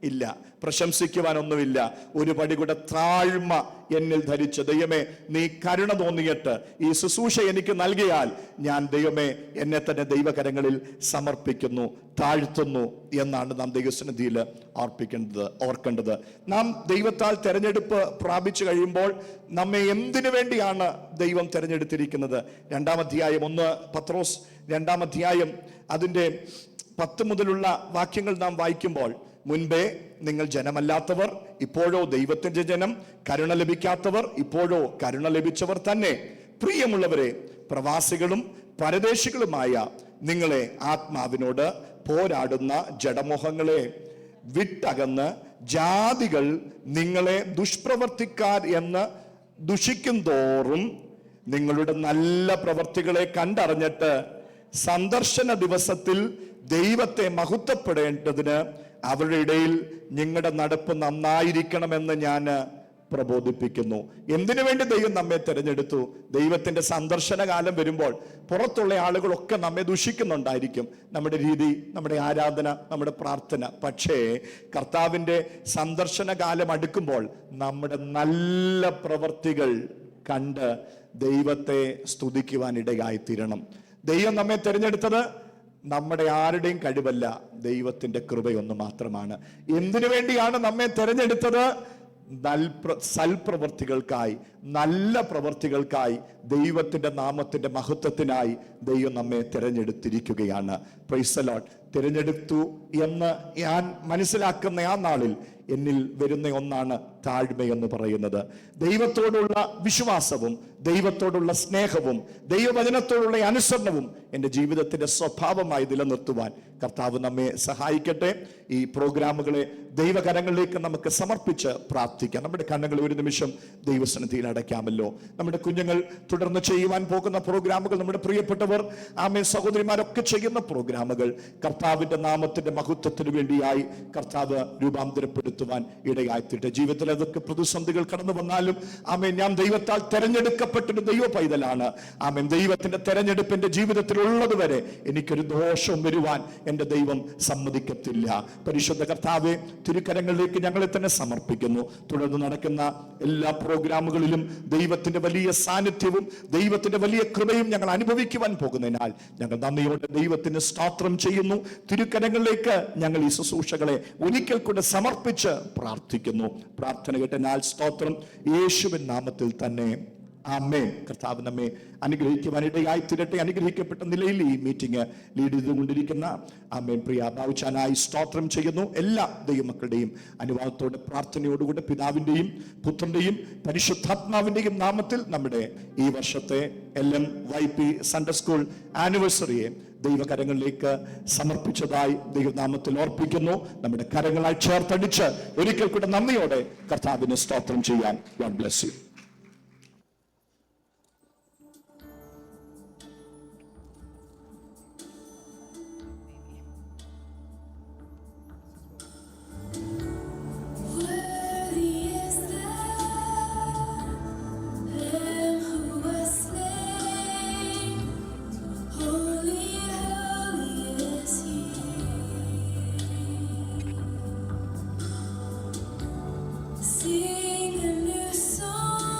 ഇല്ല, പ്രശംസിക്കുവാനൊന്നുമില്ല. ഒരു പടി കൂടെ താഴ്മ എന്നിൽ ധരിച്ച്, ദൈവമേ നീ കരുണ തോന്നിയിട്ട് ഈ ശുശ്രൂഷ എനിക്ക് നൽകിയാൽ ഞാൻ ദൈവമേ എന്നെ തന്നെ ദൈവകരങ്ങളിൽ സമർപ്പിക്കുന്നു, താഴ്ത്തുന്നു എന്നാണ് നാം ദൈവസന്നിധിയിൽ ഓർക്കേണ്ടത്. നാം ദൈവത്താൽ തെരഞ്ഞെടുപ്പ് പ്രാപിച്ചു കഴിയുമ്പോൾ നമ്മെ എന്തിനു വേണ്ടിയാണ് ദൈവം തെരഞ്ഞെടുത്തിരിക്കുന്നത്? 2-ാം അധ്യായം 1 പത്രോസ് 2-ാം അധ്യായം അതിൻ്റെ 10 മുതലുള്ള വാക്യങ്ങൾ നാം വായിക്കുമ്പോൾ, മുൻപേ നിങ്ങൾ ജനമല്ലാത്തവർ, ഇപ്പോഴോ ദൈവത്തിന്റെ ജനം, കരുണ ലഭിക്കാത്തവർ, ഇപ്പോഴോ കരുണ ലഭിച്ചവർ തന്നെ, പ്രിയമുള്ളവരെ, പ്രവാസികളും പരദേശികളുമായ നിങ്ങളെ ആത്മാവിനോട് പോരാടുന്ന ജഡമോഹങ്ങളെ വിട്ടകന്ന് ജാതികൾ നിങ്ങളെ ദുഷ്പ്രവർത്തിക്കാർ എന്ന് ദുഷിക്കും തോറും നിങ്ങളുടെ നല്ല പ്രവർത്തികളെ കണ്ടറിഞ്ഞിട്ട് സന്ദർശന ദിവസത്തിൽ ദൈവത്തെ മഹത്വപ്പെടേണ്ടതിന് അവരുടെ ഇടയിൽ നിങ്ങളുടെ നടപ്പ് നന്നായിരിക്കണമെന്ന് ഞാൻ പ്രബോധിപ്പിക്കുന്നു. എന്തിനു വേണ്ടി ദൈവം നമ്മെ തിരഞ്ഞെടുത്തു? ദൈവത്തിന്റെ സന്ദർശന കാലം വരുമ്പോൾ പുറത്തുള്ള ആളുകളൊക്കെ നമ്മെ ദുഷിക്കുന്നുണ്ടായിരിക്കും, നമ്മുടെ രീതി, നമ്മുടെ ആരാധന, നമ്മുടെ പ്രാർത്ഥന. പക്ഷേ കർത്താവിന്റെ സന്ദർശന കാലം അടുക്കുമ്പോൾ നമ്മുടെ നല്ല പ്രവർത്തികൾ കണ്ട് ദൈവത്തെ സ്തുതിക്കുവാൻ ഇടയായിത്തീരണം. ദൈവം നമ്മെ തിരഞ്ഞെടുത്തത് നമ്മുടെ ആരുടെയും കഴിവല്ല, ദൈവത്തിന്റെ കൃപയൊന്നു മാത്രമാണ്. എന്തിനു വേണ്ടിയാണ് നമ്മെ തിരഞ്ഞെടുത്തത്? സൽപ്രവർത്തികൾക്കായി, നല്ല പ്രവർത്തികൾക്കായി, ദൈവത്തിന്റെ നാമത്തിന്റെ മഹത്വത്തിനായി ദൈവം നമ്മെ തിരഞ്ഞെടുത്തിരിക്കുകയാണ്. Praise the Lord. തിരഞ്ഞെടുത്തു എന്ന് ഞാൻ മനസ്സിലാക്കുന്ന ആ നാളിൽ എന്നിൽ വരുന്ന ഒന്നാണ് താഴ്മയെന്ന് പറയുന്നത്. ദൈവത്തോടുള്ള വിശ്വാസവും ദൈവത്തോടുള്ള സ്നേഹവും ദൈവവചനത്തോടുള്ള അനുസരണവും എൻ്റെ ജീവിതത്തിന്റെ സ്വഭാവമായി നിലനിർത്തുവാൻ കർത്താവ് നമ്മെ സഹായിക്കട്ടെ. ഈ പ്രോഗ്രാമുകളെ ദൈവകരങ്ങളിലേക്ക് നമുക്ക് സമർപ്പിച്ച് പ്രാർത്ഥിക്കാം. നമ്മുടെ കണ്ണുകൾ ഒരു നിമിഷം ദൈവസന്നിധിയിൽ അടയ്ക്കാമല്ലോ. നമ്മുടെ കുഞ്ഞുങ്ങൾ തുടർന്ന് ചെയ്യുവാൻ പോകുന്ന പ്രോഗ്രാമുകൾ, നമ്മുടെ പ്രിയപ്പെട്ടവർ സഹോദരിമാരൊക്കെ ചെയ്യുന്ന പ്രോഗ്രാമുകൾ കർത്താവിന്റെ നാമത്തിന്റെ മഹത്വത്തിന് വേണ്ടിയായി കർത്താവ് രൂപാന്തരപ്പെടുത്തുവാൻ ഇടയായിത്തിട്ട് ജീവിതത്തിൽ അതൊക്കെ പ്രതിസന്ധികൾ കടന്നു വന്നാലും ഞാൻ ദൈവത്താൽ തെരഞ്ഞെടുക്കപ്പെട്ടൊരു ദൈവ പൈതലാണ്. ദൈവത്തിന്റെ തെരഞ്ഞെടുപ്പിന്റെ ജീവിതത്തിൽ ഉള്ളതുവരെ എനിക്കൊരു ദോഷവും വരുവാൻ എൻ്റെ ദൈവം സമ്മതിക്കത്തില്ല. പരിശുദ്ധ കർത്താവെ, തിരുക്കരങ്ങളിലേക്ക് ഞങ്ങളെ തന്നെ സമർപ്പിക്കുന്നു. തുടർന്ന് നടക്കുന്ന എല്ലാ പ്രോഗ്രാമുകളിലും ദൈവത്തിന്റെ വലിയ സാന്നിധ്യവും ദൈവത്തിന്റെ വലിയ കൃപയും ഞങ്ങൾ അനുഭവിക്കുവാൻ പോകുന്നതിനാൽ ഞങ്ങൾ നന്ദിയോടെ ദൈവത്തിന് സ്തോത്രം ചെയ്യുന്നു. തിരുക്കരങ്ങളിലേക്ക് ഞങ്ങൾ ഈ ശുശ്രൂഷകളെ ഒരിക്കൽ കൂടെ സമർപ്പിച്ച് പ്രാർത്ഥിക്കുന്നു. പ്രാർത്ഥന കേട്ടനാൽ സ്തോത്രം. യേശുവിൻ നാമത്തിൽ തന്നെ ആമേൻ. കർത്താവ് നമ്മെ അനുഗ്രഹിക്കുവാൻ ഇടയായി തീരട്ടെ. അനുഗ്രഹിക്കപ്പെട്ട നിലയിൽ ഈ മീറ്റിംഗ് ലീഡ് ചെയ്തുകൊണ്ടിരിക്കുന്ന പ്രിയ ബാബുച്ചാനായി സ്തോത്രം ചെയ്യുന്നു. എല്ലാ ദൈവമക്കളുടെയും അനുവാദത്തോടെ പ്രാർത്ഥനയോടുകൂടെ പിതാവിന്റെയും പുത്രന്റെയും പരിശുദ്ധാത്മാവിന്റെയും നാമത്തിൽ നമ്മുടെ ഈ വർഷത്തെ LMYP സൺഡേ സ്കൂൾ ആനിവേഴ്സറിയെ ദൈവകരങ്ങളിലേക്ക് സമർപ്പിച്ചതായി ദൈവനാമത്തിൽ ഓർപ്പിക്കുന്നു. നമ്മുടെ കരങ്ങളായി ചേർത്തടിച്ച് ഒരിക്കൽ കൂടെ നന്ദിയോടെ കർത്താവിന് സ്തോത്രം ചെയ്യാൻ. God bless you. Sing a new song.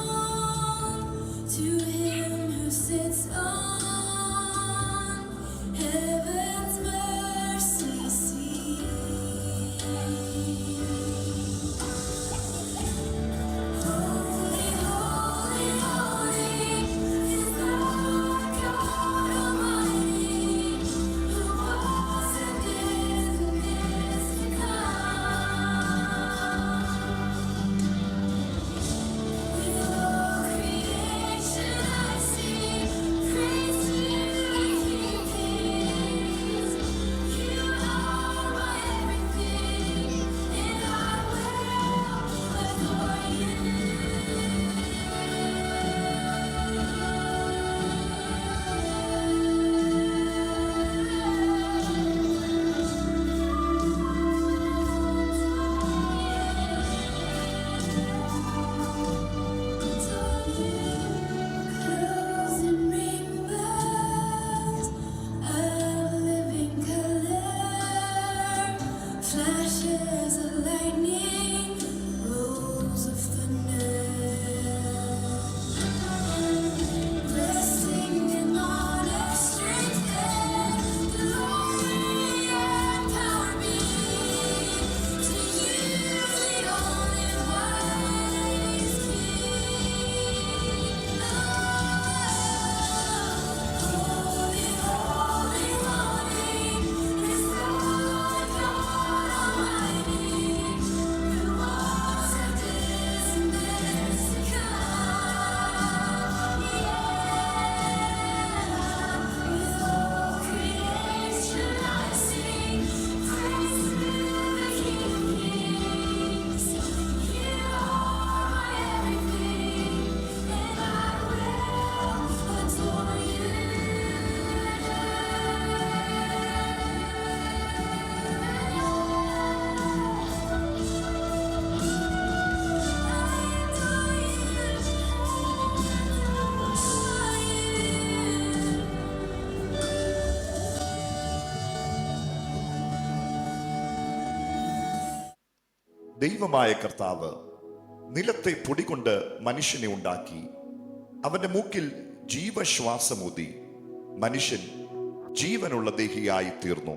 ദൈവമായ കർത്താവ് നിലത്തെ പൊടികൊണ്ട് മനുഷ്യനെ ഉണ്ടാക്കി. അവന്റെ മൂക്കിൽ ജീവശ്വാസമൂതി മനുഷ്യൻ ജീവനുള്ള ദേഹിയായി തീർന്നു.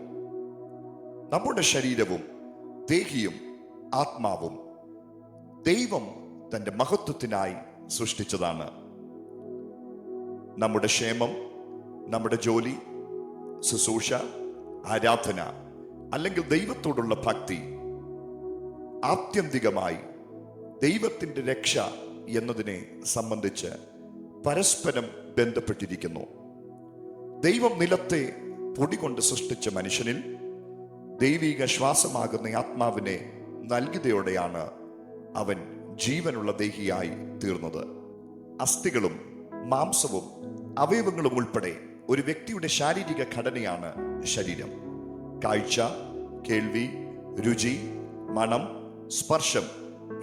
നമ്മുടെ ശരീരവും ദേഹിയും ആത്മാവും ദൈവം തന്റെ മഹത്വത്തിനായി സൃഷ്ടിച്ചതാണ്. നമ്മുടെ ക്ഷേമം, നമ്മുടെ ജോലി, ശുശ്രൂഷ, ആരാധന അല്ലെങ്കിൽ ദൈവത്തോടുള്ള ഭക്തി ആത്യന്തികമായി ദൈവത്തിൻ്റെ രക്ഷ എന്നതിനെ സംബന്ധിച്ച് പരസ്പരം ബന്ധപ്പെട്ടിരിക്കുന്നു. ദൈവം നിലത്തെ പൊടി കൊണ്ട് സൃഷ്ടിച്ച മനുഷ്യനിൽ ദൈവിക ശ്വാസമാകുന്ന ആത്മാവിനെ നൽകിയതോടെയാണ് അവൻ ജീവനുള്ള ദേഹിയായി തീർന്നത്. അസ്ഥികളും മാംസവും അവയവങ്ങളും ഉൾപ്പെടെ ഒരു വ്യക്തിയുടെ ശാരീരിക ഘടനയാണ് ശരീരം. കാഴ്ച, കേൾവി, രുചി, മണം, സ്പർശം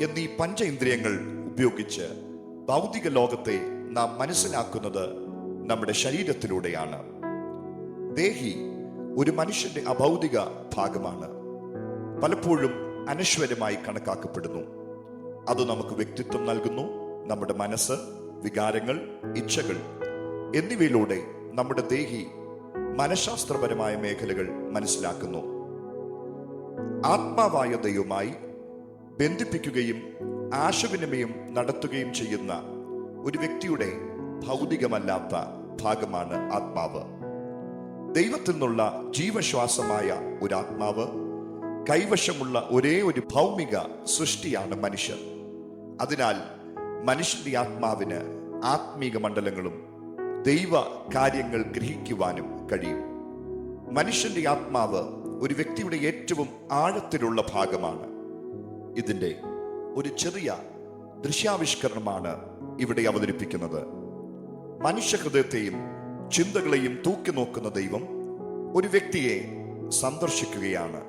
എന്നീ പഞ്ചേന്ദ്രിയങ്ങൾ ഉപയോഗിച്ച് ഭൗതിക ലോകത്തെ നാം മനസ്സിലാക്കുന്നത് നമ്മുടെ ശരീരത്തിലൂടെയാണ്. ദേഹി ഒരു മനുഷ്യന്റെ അഭൗതിക ഭാഗമാണ്. പലപ്പോഴും അനശ്വരമായി കണക്കാക്കപ്പെടുന്നു. അത് നമുക്ക് വ്യക്തിത്വം നൽകുന്നു. നമ്മുടെ മനസ്സ്, വികാരങ്ങൾ, ഇച്ഛകൾ എന്നിവയിലൂടെ നമ്മുടെ ദേഹി മനഃശാസ്ത്രപരമായ മേഖലകൾ മനസ്സിലാക്കുന്നു. ആത്മാവായ ദൈവവുമായി ബന്ധിപ്പിക്കുകയും ആശയവിനിമയം നടത്തുകയും ചെയ്യുന്ന ഒരു വ്യക്തിയുടെ ഭൗതികമല്ലാത്ത ഭാഗമാണ് ആത്മാവ്. ദൈവത്തിൽ നിന്നുള്ള ജീവശ്വാസമായ ഒരു ആത്മാവ് കൈവശമുള്ള ഒരേ ഒരു ഭൗമിക സൃഷ്ടിയാണ് മനുഷ്യൻ. അതിനാൽ മനുഷ്യന്റെ ആത്മാവിന് ആത്മീക മണ്ഡലങ്ങളും ദൈവ കാര്യങ്ങൾ ഗ്രഹിക്കുവാനും കഴിയും. മനുഷ്യന്റെ ആത്മാവ് ഒരു വ്യക്തിയുടെ ഏറ്റവും ആഴത്തിലുള്ള ഭാഗമാണ്. ഇതിന്റെ ഒരു ചെറിയ ദൃശ്യാവിഷ്കരണമാണ് ഇവിടെ അവതരിപ്പിക്കുന്നത്. മനുഷ്യഹൃദയത്തെയും ചിന്തകളെയും തൂക്കി നോക്കുന്ന ദൈവം ഒരു വ്യക്തിയെ സന്ദർശിക്കുകയാണ്.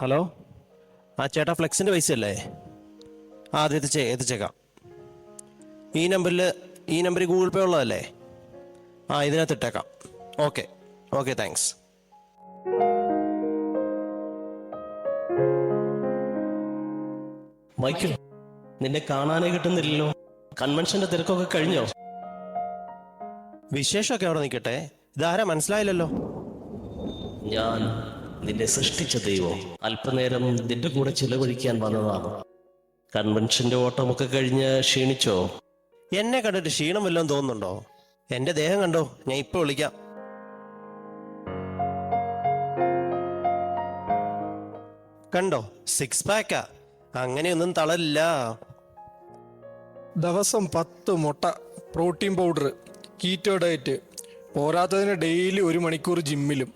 ഹലോ, ആ ചേട്ടാ ഫ്ലെക്സിൻ്റെ പൈസ അല്ലേ? ആ അത് എത്തിച്ചേക്കാം. ഈ നമ്പറിൽ ഗൂഗിൾ പേ ഉള്ളതല്ലേ? ആ ഇതിനകത്ത് ഇട്ടേക്കാം. Okay thanks. മൈക്കിൾ, നിന്നെ കാണാനേ കിട്ടുന്നില്ലല്ലോ. കൺവെൻഷന്റെ തിരക്കൊക്കെ കഴിഞ്ഞോ? വിശേഷമൊക്കെ അവിടെ നിൽക്കട്ടെ, ഇതാരാ മനസ്സിലായില്ലല്ലോ. ഞാൻ നിന്നെ സൃഷ്ടിച്ച ദൈവം അല്പനേരം നിന്റെ കൂടെ ചിലവഴിക്കാൻ വന്നതാണ്. കൺവെൻഷന്റെ ഓട്ടമൊക്കെ കഴിഞ്ഞ് ക്ഷീണിച്ചോ? എന്നെ കണ്ടിട്ട് ക്ഷീണം വല്ലതും തോന്നുന്നുണ്ടോ? എന്റെ ദേഹം കണ്ടോ? ഞാൻ ഇപ്പൊ വിളിക്കാം. കണ്ടോ, 6 പാക്കാ. അങ്ങനെയൊന്നും തളരില്ല. ദിവസം 10 മുട്ട, പ്രോട്ടീൻ പൗഡർ, കീറ്റോ ഡയറ്റ്, പോരാത്തതിന് ഡെയിലി 1 മണിക്കൂർ ജിമ്മിലും.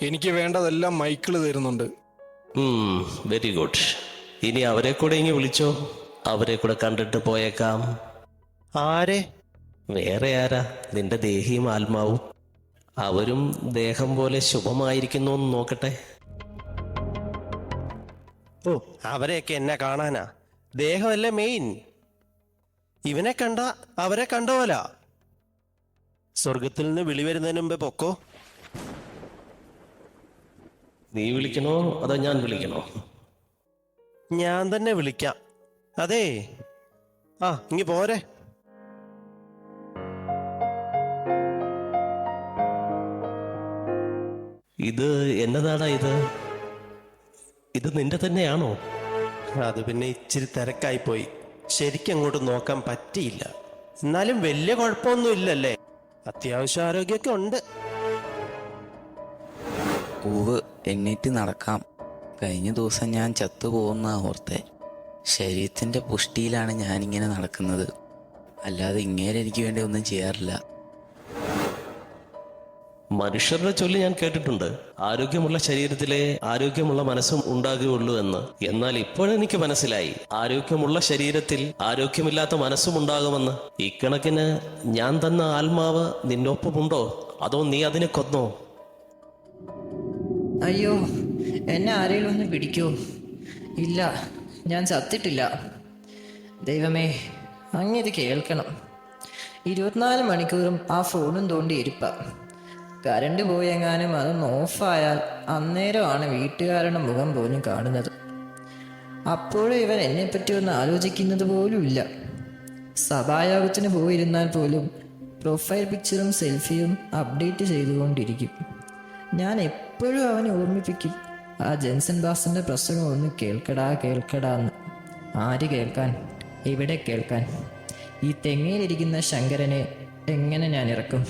എനിക്ക് വേണ്ടതെല്ലാം മൈക്കിള് തരുന്നുണ്ട്. Very good. ഇനി അവരെ കൂടെ ഇങ്ങ് വിളിച്ചോ, അവരെ കൂടെ കണ്ടിട്ട് പോയേക്കാം. ആരെ? വേറെ ആരാ? നിന്റെ ദേഹിയും ആത്മാവും. അവരും ദേഹം പോലെ ശുഭമായിരിക്കുന്നു എന്ന് നോക്കട്ടെ. ഓ, അവരെയൊക്കെ എന്നെ കാണാനാ? ദേഹമല്ലേ മെയിൻ. ഇവനെ കണ്ട അവരെ കണ്ട പോലെ. സ്വർഗത്തിൽ നിന്ന് വിളി വരുന്നതിന് മുമ്പേ പൊക്കോ. നീ വിളിക്കണോ അതോ ഞാൻ വിളിക്കണോ? ഞാൻ തന്നെ വിളിക്കാം. അതെ, ഇങ്ങ് പോരെ. ഇത് എന്നതാടാ? ഇത് നിന്റെ തന്നെയാണോ? അത് പിന്നെ ഇച്ചിരി തിരക്കായി പോയി, ശരിക്കും അങ്ങോട്ട് നോക്കാൻ പറ്റിയില്ല. എന്നാലും വലിയ കുഴപ്പമൊന്നും ഇല്ലല്ലേ? അത്യാവശ്യം ആരോഗ്യമൊക്കെ ഉണ്ട്. എണ്ണീറ്റ് നടക്കാം. കഴിഞ്ഞ ദിവസം ഞാൻ ചത്തുപോകുന്ന ഓർത്തെ. ശരീരത്തിൻ്റെ പുഷ്ടിയിലാണ് ഞാനിങ്ങനെ നടക്കുന്നത്, അല്ലാതെ ഇങ്ങേരെ എനിക്ക് വേണ്ടി ഒന്നും ചെയ്യാറില്ല. മനുഷ്യരുടെ ചൊല്ലി ഞാൻ കേട്ടിട്ടുണ്ട്, ആരോഗ്യമുള്ള ശരീരത്തിലെ ആരോഗ്യമുള്ള മനസ്സും ഉണ്ടാകുകയുള്ളൂ എന്ന്. എന്നാൽ ഇപ്പോഴെനിക്ക് മനസ്സിലായി, ആരോഗ്യമുള്ള ശരീരത്തിൽ ആരോഗ്യമില്ലാത്ത മനസ്സും ഉണ്ടാകുമെന്ന്. ഇക്കണക്കിന് ഞാൻ തന്ന ആത്മാവ് നിന്നൊപ്പമുണ്ടോ അതോ നീ അതിനെ കൊന്നോ? അയ്യോ, എന്നെ ആരെങ്കിലും ഒന്ന് പിടിക്കോ? ഇല്ല, ഞാൻ ചത്തിട്ടില്ല. ദൈവമേ, അങ്ങേത് കേൾക്കണം. 24 മണിക്കൂറും ആ ഫോണും തോണ്ടി ഇരിപ്പ. കറണ്ട് പോയെങ്ങാനും അതൊന്ന് ഓഫായാൽ അന്നേരമാണ് വീട്ടുകാരുടെ മുഖം പോലും കാണുന്നത്. അപ്പോഴും ഇവൻ എന്നെപ്പറ്റി ഒന്ന് ആലോചിക്കുന്നത് പോലും ഇല്ല. സഭായോഗത്തിന് പോയിരുന്നാൽ പോലും പ്രൊഫൈൽ പിക്ചറും സെൽഫിയും അപ്ഡേറ്റ് ചെയ്തുകൊണ്ടിരിക്കും. ഞാൻ എപ്പോഴും അവനെ ഓർമ്മിപ്പിക്കും, ആ ജെൻസൺ ബാസിൻ്റെ പ്രസംഗം ഒന്ന് കേൾക്കടാന്ന്. ആര് കേൾക്കാൻ? എവിടെ കേൾക്കാൻ? ഈ തെങ്ങയിലിരിക്കുന്ന ശങ്കരനെ എങ്ങനെ ഞാൻ ഇറക്കും?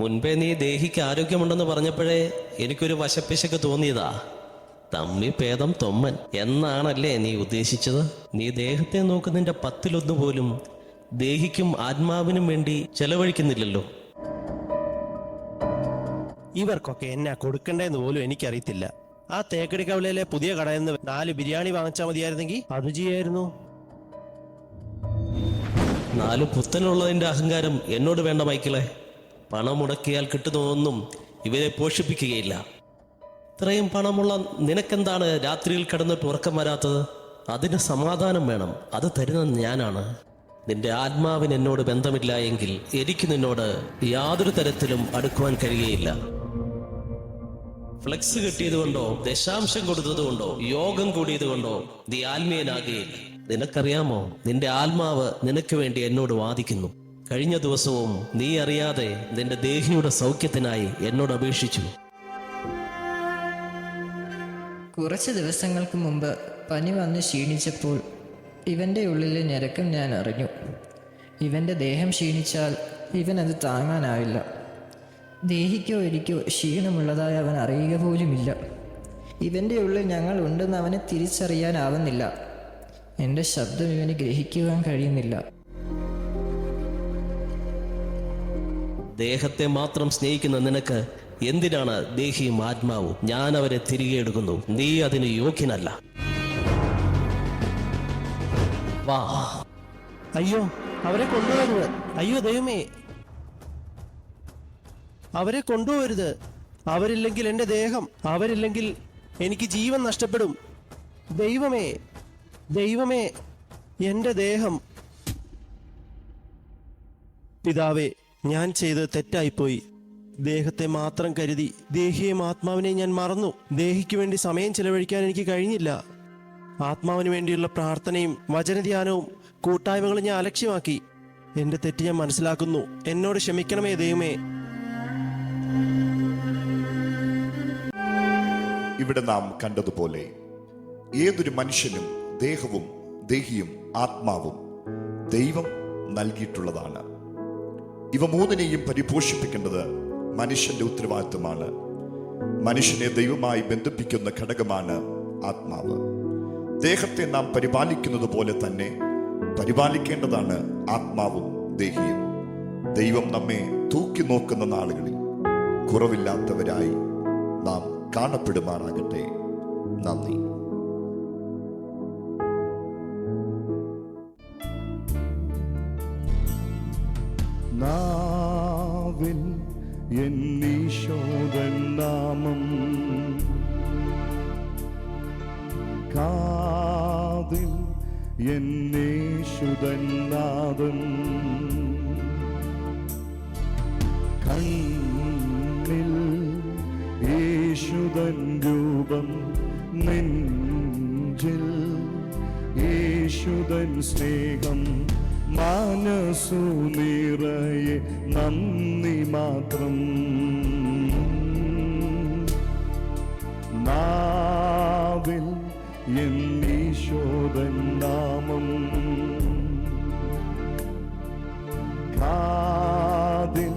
മുൻപേ നീ ദേഹിക്ക് ആരോഗ്യമുണ്ടെന്ന് പറഞ്ഞപ്പോഴേ എനിക്കൊരു വശപ്പിശക്ക് തോന്നിയതാ. തമ്മി ഭേദം തൊമ്മൻ എന്നാണല്ലേ നീ ഉദ്ദേശിച്ചത്? നീ ദേഹത്തെ നോക്കുന്നതിന്റെ 10-1 പോലും ദേഹിക്കും ആത്മാവിനും വേണ്ടി ചെലവഴിക്കുന്നില്ലല്ലോ. ഇവർക്കൊക്കെ എന്നാ കൊടുക്കണ്ടേന്ന് പോലും എനിക്കറിയത്തില്ല. ആ തേക്കടി കവലയിലെ പുതിയ കടയിൽ നിന്ന് 4 ബിരിയാണി വാങ്ങിച്ചാൽ മതിയായിരുന്നെങ്കിൽ അത് ചെയ്യായിരുന്നു. 4 പുത്തനുള്ളതിന്റെ അഹങ്കാരം എന്നോട് വേണ്ട മൈക്കിളെ. പണം മുടക്കിയാൽ കിട്ടുന്നതൊന്നും ഇവരെ പോഷിപ്പിക്കുകയില്ല. ഇത്രയും പണമുള്ള നിനക്കെന്താണ് രാത്രിയിൽ കിടന്നിട്ട് ഉറക്കം വരാത്തത്? അതിന് സമാധാനം വേണം, അത് തരുന്നത് ഞാനാണ്. നിന്റെ ആത്മാവിന് എന്നോട് ബന്ധമില്ല എങ്കിൽ എനിക്ക് നിന്നോട് യാതൊരു തരത്തിലും അടുക്കുവാൻ കഴിയുകയില്ല. ഫ്ലെക്സ് കിട്ടിയതുകൊണ്ടോ ദശാംശം കൊടുത്തതുകൊണ്ടോ യോഗം കൂടിയതുകൊണ്ടോ നീ ആത്മീയനാകുകയില്ല. നിനക്കറിയാമോ, നിന്റെ ആത്മാവ് നിനക്ക് വേണ്ടി എന്നോട് വാദിക്കുന്നു. കഴിഞ്ഞ ദിവസവും നീ അറിയാതെ നിന്റെ ദേഹിയുടെ സൗഖ്യത്തിനായി എന്നോട് അപേക്ഷിച്ചു. കുറച്ച് ദിവസങ്ങൾക്ക് മുമ്പ് പനി വന്ന് ക്ഷീണിച്ചപ്പോൾ ഇവൻ്റെ ഉള്ളിലെ ഞരക്കം ഞാൻ അറിഞ്ഞു. ഇവൻ്റെ ദേഹം ക്ഷീണിച്ചാൽ ഇവനത് താങ്ങാനാവില്ല. ദേഹിക്കോ എനിക്കോ ക്ഷീണമുള്ളതായി അവൻ അറിയുക പോലുമില്ല. ഇവൻ്റെ ഉള്ളിൽ ഞങ്ങൾ ഉണ്ടെന്ന് അവനെ തിരിച്ചറിയാനാവുന്നില്ല. എൻ്റെ ശബ്ദം ഇവന് ഗ്രഹിക്കുവാൻ കഴിയുന്നില്ല. ദേഹത്തെ മാത്രം സ്നേഹിക്കുന്ന നിനക്ക് എന്തിനാണ് ദേഹിയും ആത്മാവും? ഞാൻ അവരെ തിരികെ എടുക്കുന്നു. നീ അതിന് യോഗ്യനല്ല. വാ. അയ്യോ, അവരെ കൊണ്ടുവരുത്. അയ്യോ ദൈവമേ, അവരെ കൊണ്ടുപോകരുത്. അവരില്ലെങ്കിൽ എൻ്റെ ദേഹം, അവരില്ലെങ്കിൽ എനിക്ക് ജീവൻ നഷ്ടപ്പെടും. ദൈവമേ, ദൈവമേ, എൻ്റെ ദേഹം. പിതാവേ, ഞാൻ ചെയ്ത് തെറ്റായിപ്പോയി. ദേഹത്തെ മാത്രം കരുതി ദേഹിയെയും ആത്മാവിനെയും ഞാൻ മറന്നു. ദേഹിക്ക് വേണ്ടി സമയം ചെലവഴിക്കാൻ എനിക്ക് കഴിഞ്ഞില്ല. ആത്മാവിന് വേണ്ടിയുള്ള പ്രാർത്ഥനയും വചനധ്യാനവും കൂട്ടായ്മകളും ഞാൻ അലക്ഷ്യമാക്കി. എൻ്റെ തെറ്റ് ഞാൻ മനസ്സിലാക്കുന്നു. എന്നോട് ക്ഷമിക്കണമേ ദൈവമേ. ഇവിടെ നാം കണ്ടതുപോലെ ഏതൊരു മനുഷ്യനും ദേഹവും ദേഹിയും ആത്മാവും ദൈവം നൽകിയിട്ടുള്ളതാണ്. ഇവ മൂന്നിനെയും പരിപോഷിപ്പിക്കേണ്ടത് മനുഷ്യന്റെ ഉത്തരവാദിത്വമാണ്. മനുഷ്യനെ ദൈവമായി ബന്ധിപ്പിക്കുന്ന ഘടകമാണ് ആത്മാവ്. ദേഹത്തെ നാം പരിപാലിക്കുന്നത് പോലെ തന്നെ പരിപാലിക്കേണ്ടതാണ് ആത്മാവും ദേഹിയും. ദൈവം നമ്മെ തൂക്കി നോക്കുന്ന നാളുകളിൽ കുറവില്ലാത്തവരായി നാം കാണപ്പെടുമാറാകട്ടെ. നന്ദി. നാവിൽ എന്നീശോദൻ നാമം, കാതിൽ എന്നേശുദൻ നാദം, കണ്ണിൽ യേശുദൻ രൂപം, നെഞ്ചിൽ യേശുദൻ സ്നേഹം, മനസ്സു നിറയെ നന്ദി മാത്രം. നാവിൽ എന്നീശോദൻ നാമം, കാതിൽ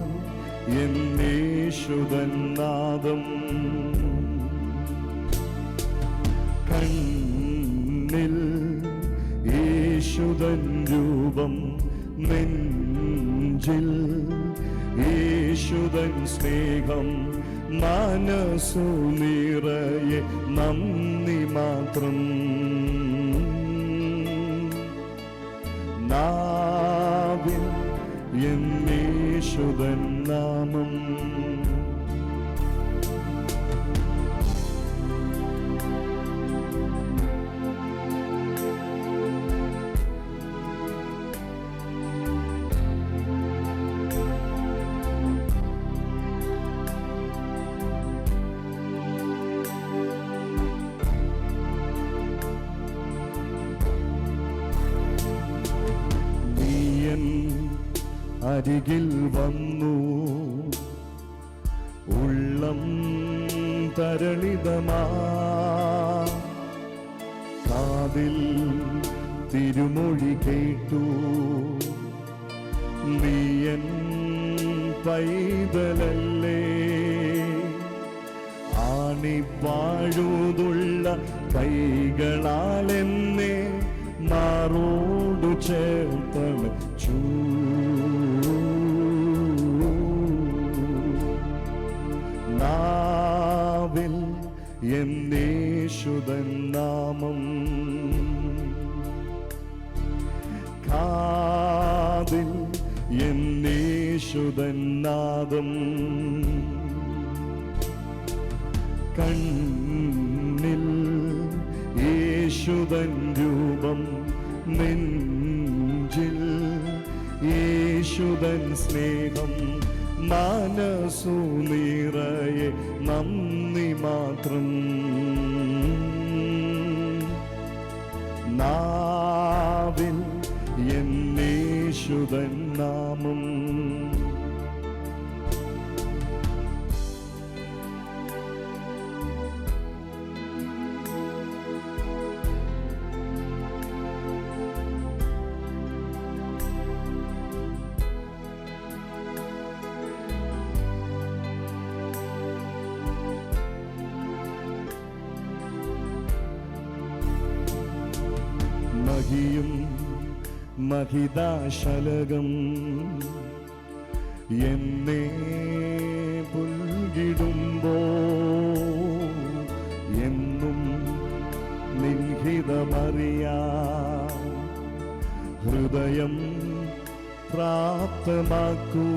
എന്നേശുദൻ നാദം, കണ്ണിൽ യേശുദൻ രൂപം, നെഞ്ചിൽ യേശുദൻ സ്നേഹം, മനസ്സു നിറയെ നന്ദി മാത്രം. നാവിൽ എന്നേശുദൻ നാമം. അരികിൽ വന്നു ഉള്ളം തരളിതമാ കാതിൽ തിരുമൊഴി കേട്ടു നീയൻ പൈതലല്ലേ ആണിപ്പാഴുതുള്ള കൈകളാൽ എന്നെ മാറോടു ചേർത്തണച്ചു നാവിൽ എന്നേശുതൻ നാമം കാതിൽ എന്നേശുതൻ നാദം കണ്ണിൽ യേശുതൻ രൂപം നെഞ്ചിൽ യേശുതൻ സ്നേഹം മനസ്സു നിറയെ നന്ദി മാത്രം നാവിൽ എന്നേശുതൻ നാമം മഹിയും മഹിതാശലകം എന്നെ പുൽകിടുമ്പോ എന്നും നിൻഹിതമറിയാ ഹൃദയം പ്രാപ്തമാക്കൂ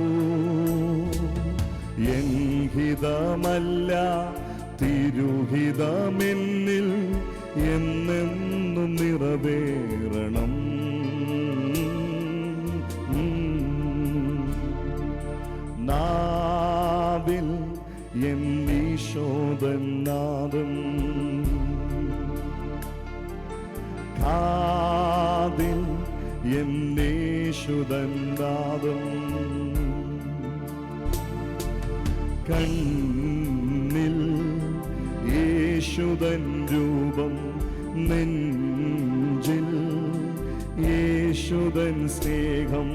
എൻഹിതമല്ല തിരുഹിതമെന്നിൽ എന്നെന്നും നിറവേറണം നാവിൽ എന്നീശോദൻ നാദം കാതിൽ എന്നേശുദൻ നാദം കണ്ണിൽ യേശുദൻ രൂപം നെഞ്ചിൽ യേശുദൻ സ്നേഹം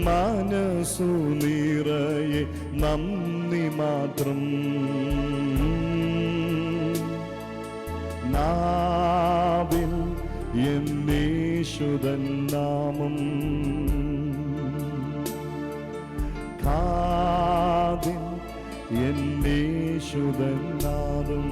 മനസ്സു നിറയെ നന്ദി മാത്രം നാവിൽ എന്നേശുദൻ നാമം കാതിൽ എന്നേശുദൻ നാദം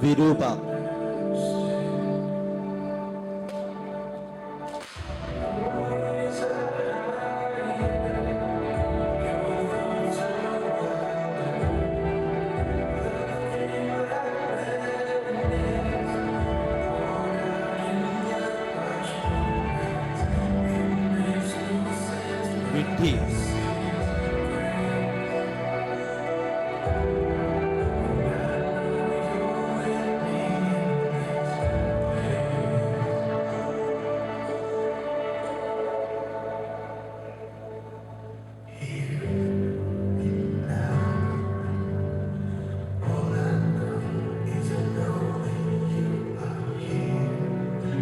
വിരൂപ വിഡ്ഢി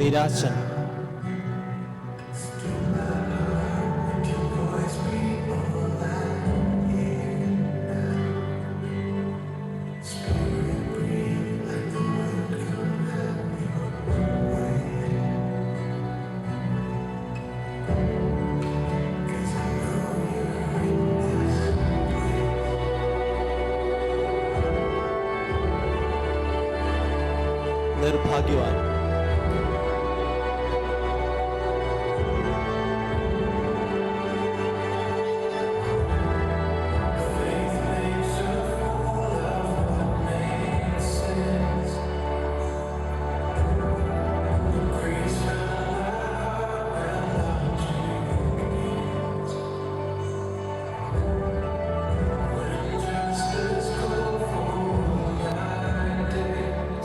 നിരാശ. നിർഭാഗ്യവാൻ.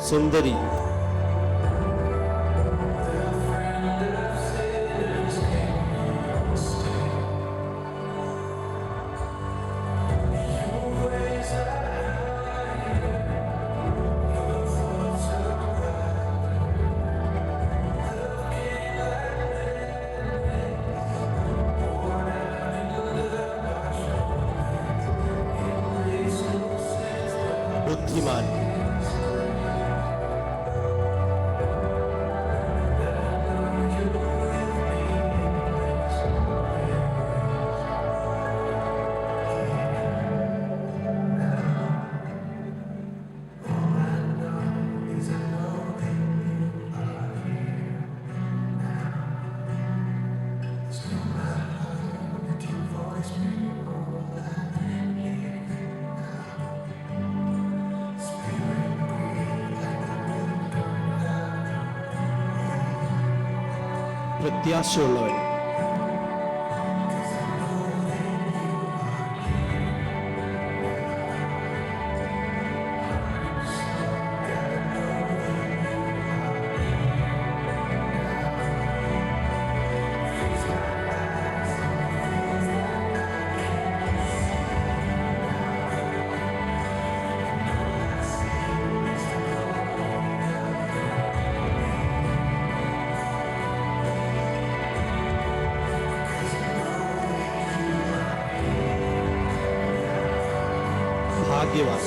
സുന്ദരി. ബുദ്ധിമാൻ. പ്രത്യാശയുള്ളവൻ. ഭാഗ്യവാൻ.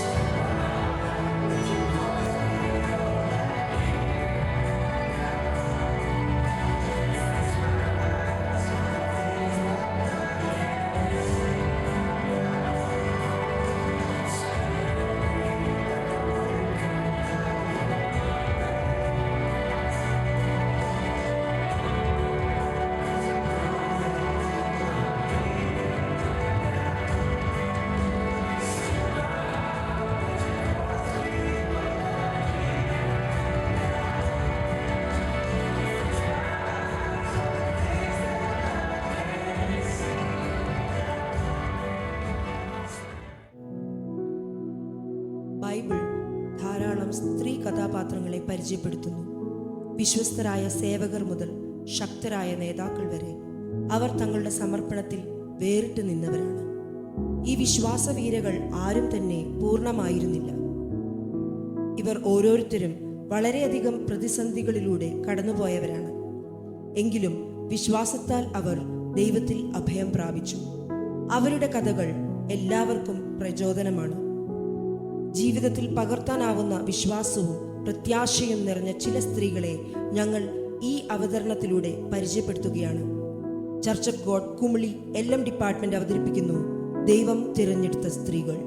ബൈബിൾ ധാരാളം സ്ത്രീ കഥാപാത്രങ്ങളെ പരിചയപ്പെടുത്തുന്നു. വിശ്വസ്തരായ സേവകർ മുതൽ ശക്തരായ നേതാക്കൾ വരെ അവർ തങ്ങളുടെ സമർപ്പണത്തിൽ വേറിട്ട് നിന്നവരാണ്. ഈ വിശ്വാസവീരകൾ ആരും തന്നെ പൂർണ്ണമായിരുന്നില്ല. ഇവർ ഓരോരുത്തരും വളരെയധികം പ്രതിസന്ധികളിലൂടെ കടന്നുപോയവരാണ്. എങ്കിലും വിശ്വാസത്താൽ അവർ ദൈവത്തിൽ അഭയം പ്രാപിച്ചു. അവരുടെ കഥകൾ എല്ലാവർക്കും പ്രചോദനമാണ്. ജീവിതത്തിൽ പകർത്താനാവുന്ന വിശ്വാസവും പ്രത്യാശയും നിറഞ്ഞ ചില സ്ത്രീകളെ ഞങ്ങൾ ഈ അവതരണത്തിലൂടെ പരിചയപ്പെടുത്തുകയാണ്. Church of God Kumily LM department അവതരിപ്പിക്കുന്നു ദൈവം തിരഞ്ഞെടുത്ത സ്ത്രീകൾ.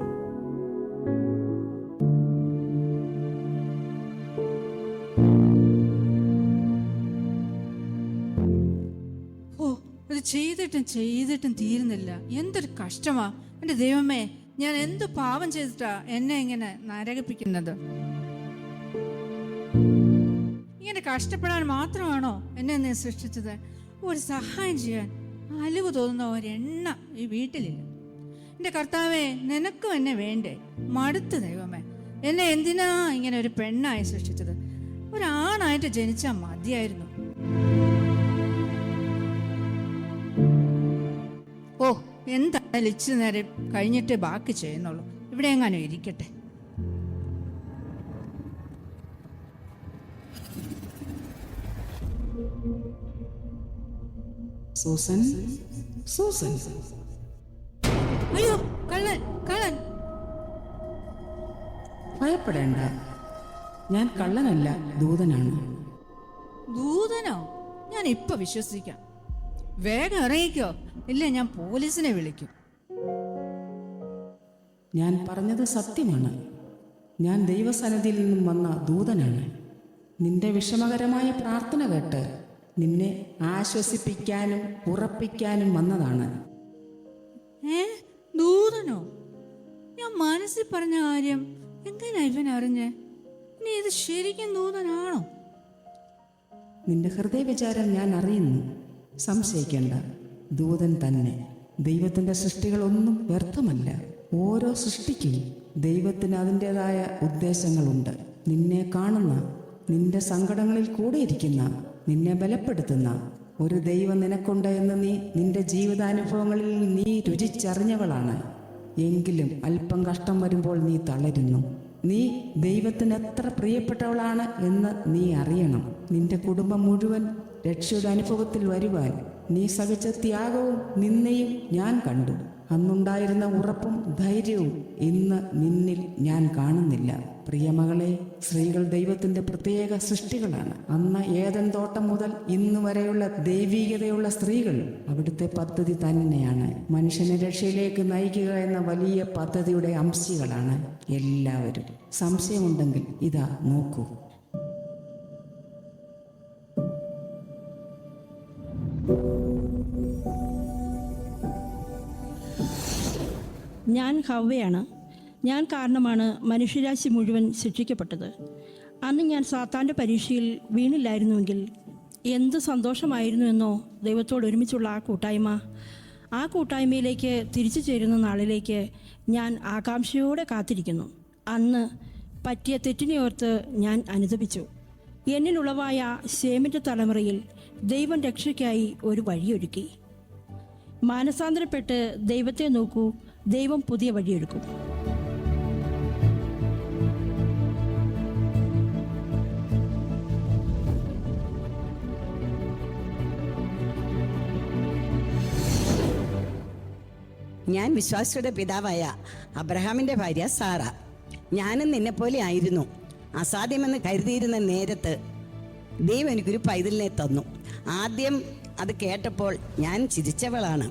ഓ, ഇത് ചെയ്തിട്ടും തീരുന്നില്ല. എന്തൊരു കഷ്ടമാ എൻ്റെ ദൈവമേ. ഞാൻ എന്ത് പാപം ചെയ്തിട്ടാ എന്നെ ഇങ്ങനെ നരകിപ്പിക്കുന്നത്? ഇങ്ങനെ കഷ്ടപ്പെടാൻ മാത്രമാണോ എന്നെ നീ സൃഷ്ടിച്ചത്? ഒരു സഹായം ചെയ്യാൻ അലിവ് തോന്നുന്ന ഒരെണ്ണ ഈ വീട്ടിലില്ല. എൻ്റെ കർത്താവേ, നിനക്കും എന്നെ വേണ്ടേ? മടുത്ത് ദൈവമേ. എന്നെ എന്തിനാ ഇങ്ങനെ ഒരു പെണ്ണായി സൃഷ്ടിച്ചത്? ഒരാണായിട്ട് ജനിച്ചാൽ മതിയായിരുന്നു. ഓ, എന്തായാലും ഇച്ചിരി നേരം കഴിഞ്ഞിട്ടേ ബാക്കി ചെയ്യുന്നുള്ളൂ. ഇവിടെ എങ്ങാനും ഇരിക്കട്ടെ. Susan, Susan. അയ്യോ, കള്ളൻ, കള്ളൻ! ഭയപ്പെടേണ്ട, ഞാൻ കള്ളനല്ല, ദൂതനാണ്. ദൂതനോ? ഞാൻ ഇപ്പൊ വിശ്വസിക്കാം. വേഗം ഇറങ്ങിക്കോ, ഇല്ല ഞാൻ പോലീസിനെ വിളിക്കും. ഞാൻ പറഞ്ഞത് സത്യമാണ്. ഞാൻ ദൈവസന്നിധിയിൽ നിന്നും വന്ന ദൂതനാണ്. നിന്റെ വിഷമകരമായ പ്രാർത്ഥന കേട്ട് നിന്നെ ആശ്വസിപ്പിക്കാനും ഉറപ്പിക്കാനും വന്നതാണ്. ദൂതനോ? ഞാൻ മനസ്സിൽ പറഞ്ഞ കാര്യം എങ്ങനെ ഇവൻ അറിഞ്ഞേ? ഇനി ഇത് ശരിക്കും ദൂതനാണോ? നിന്റെ ഹൃദയവിചാരം ഞാൻ അറിയുന്നു, സംശയിക്കേണ്ട. ദൂതൻ തന്നെ. ദൈവത്തിൻ്റെ സൃഷ്ടികളൊന്നും വ്യർത്ഥമല്ല. ഓരോ സൃഷ്ടിക്കും ദൈവത്തിന് അതിൻ്റെതായ ഉദ്ദേശങ്ങളുണ്ട്. നിന്നെ കാണുന്ന, നിന്റെ സങ്കടങ്ങളിൽ കൂടെയിരിക്കുന്ന, നിന്നെ ബലപ്പെടുത്തുന്ന ഒരു ദൈവം നിനക്കുണ്ട് എന്ന് നീ നിന്റെ ജീവിതാനുഭവങ്ങളിൽ നീ രുചിച്ചറിഞ്ഞവളാണ്. എങ്കിലും അല്പം കഷ്ടം വരുമ്പോൾ നീ തളരുന്നു. നീ ദൈവത്തിന് എത്ര പ്രിയപ്പെട്ടവളാണ് എന്ന് നീ അറിയണം. നിന്റെ കുടുംബം മുഴുവൻ രക്ഷയുടെ അനുഭവത്തിൽ വരുവാൻ നീ സഹിച്ച ത്യാഗവും നിന്നയും ഞാൻ കണ്ടു. അന്നുണ്ടായിരുന്ന ഉറപ്പും ധൈര്യവും ഇന്ന് നിന്നിൽ ഞാൻ കാണുന്നില്ല. പ്രിയമകളെ, സ്ത്രീകൾ ദൈവത്തിൻ്റെ പ്രത്യേക സൃഷ്ടികളാണ്. അന്ന് ഏദൻ തോട്ടം മുതൽ ഇന്ന് വരെയുള്ള ദൈവീകതയുള്ള സ്ത്രീകൾ അവിടുത്തെ പദ്ധതി തന്നെയാണ്. മനുഷ്യനെ രക്ഷയിലേക്ക് നയിക്കുക എന്ന വലിയ പദ്ധതിയുടെ അംശികളാണ് എല്ലാവരും. സംശയമുണ്ടെങ്കിൽ ഇതാ നോക്കൂ. ഞാൻ ഹവ്വയാണ്. ഞാൻ കാരണമാണ് മനുഷ്യരാശി മുഴുവൻ ശിക്ഷിക്കപ്പെട്ടത്. അന്ന് ഞാൻ സാത്താൻ്റെ പരീക്ഷയിൽ വീണില്ലായിരുന്നുവെങ്കിൽ എന്ത് സന്തോഷമായിരുന്നുവെന്നോ ദൈവത്തോട് ഒരുമിച്ചുള്ള ആ കൂട്ടായ്മ. ആ കൂട്ടായ്മയിലേക്ക് തിരിച്ചു ചേരുന്ന നാളിലേക്ക് ഞാൻ ആകാംക്ഷയോടെ കാത്തിരിക്കുന്നു. അന്ന് പറ്റിയ തെറ്റിനെ ഓർത്ത് ഞാൻ അനുതപിച്ചു. എന്നിലുളവായ ശേമിൻ്റെ തലമുറയിൽ ദൈവം രക്ഷയ്ക്കായി ഒരു വഴിയൊരുക്കി. മാനസാന്തരപ്പെട്ട് ദൈവത്തെ നോക്കൂ, ദൈവം പുതിയ വഴിയെടുക്കും. ഞാൻ വിശ്വാസിയുടെ പിതാവായ അബ്രഹാമിൻ്റെ ഭാര്യ സാറ. ഞാനും നിന്നെപ്പോലെ ആയിരുന്നു. അസാധ്യമെന്ന് കരുതിയിരുന്ന നേരത്ത് ദൈവം എനിക്കൊരു പൈതലിനെ തന്നു. ആദ്യം അത് കേട്ടപ്പോൾ ഞാൻ ചിരിച്ചവളാണ്.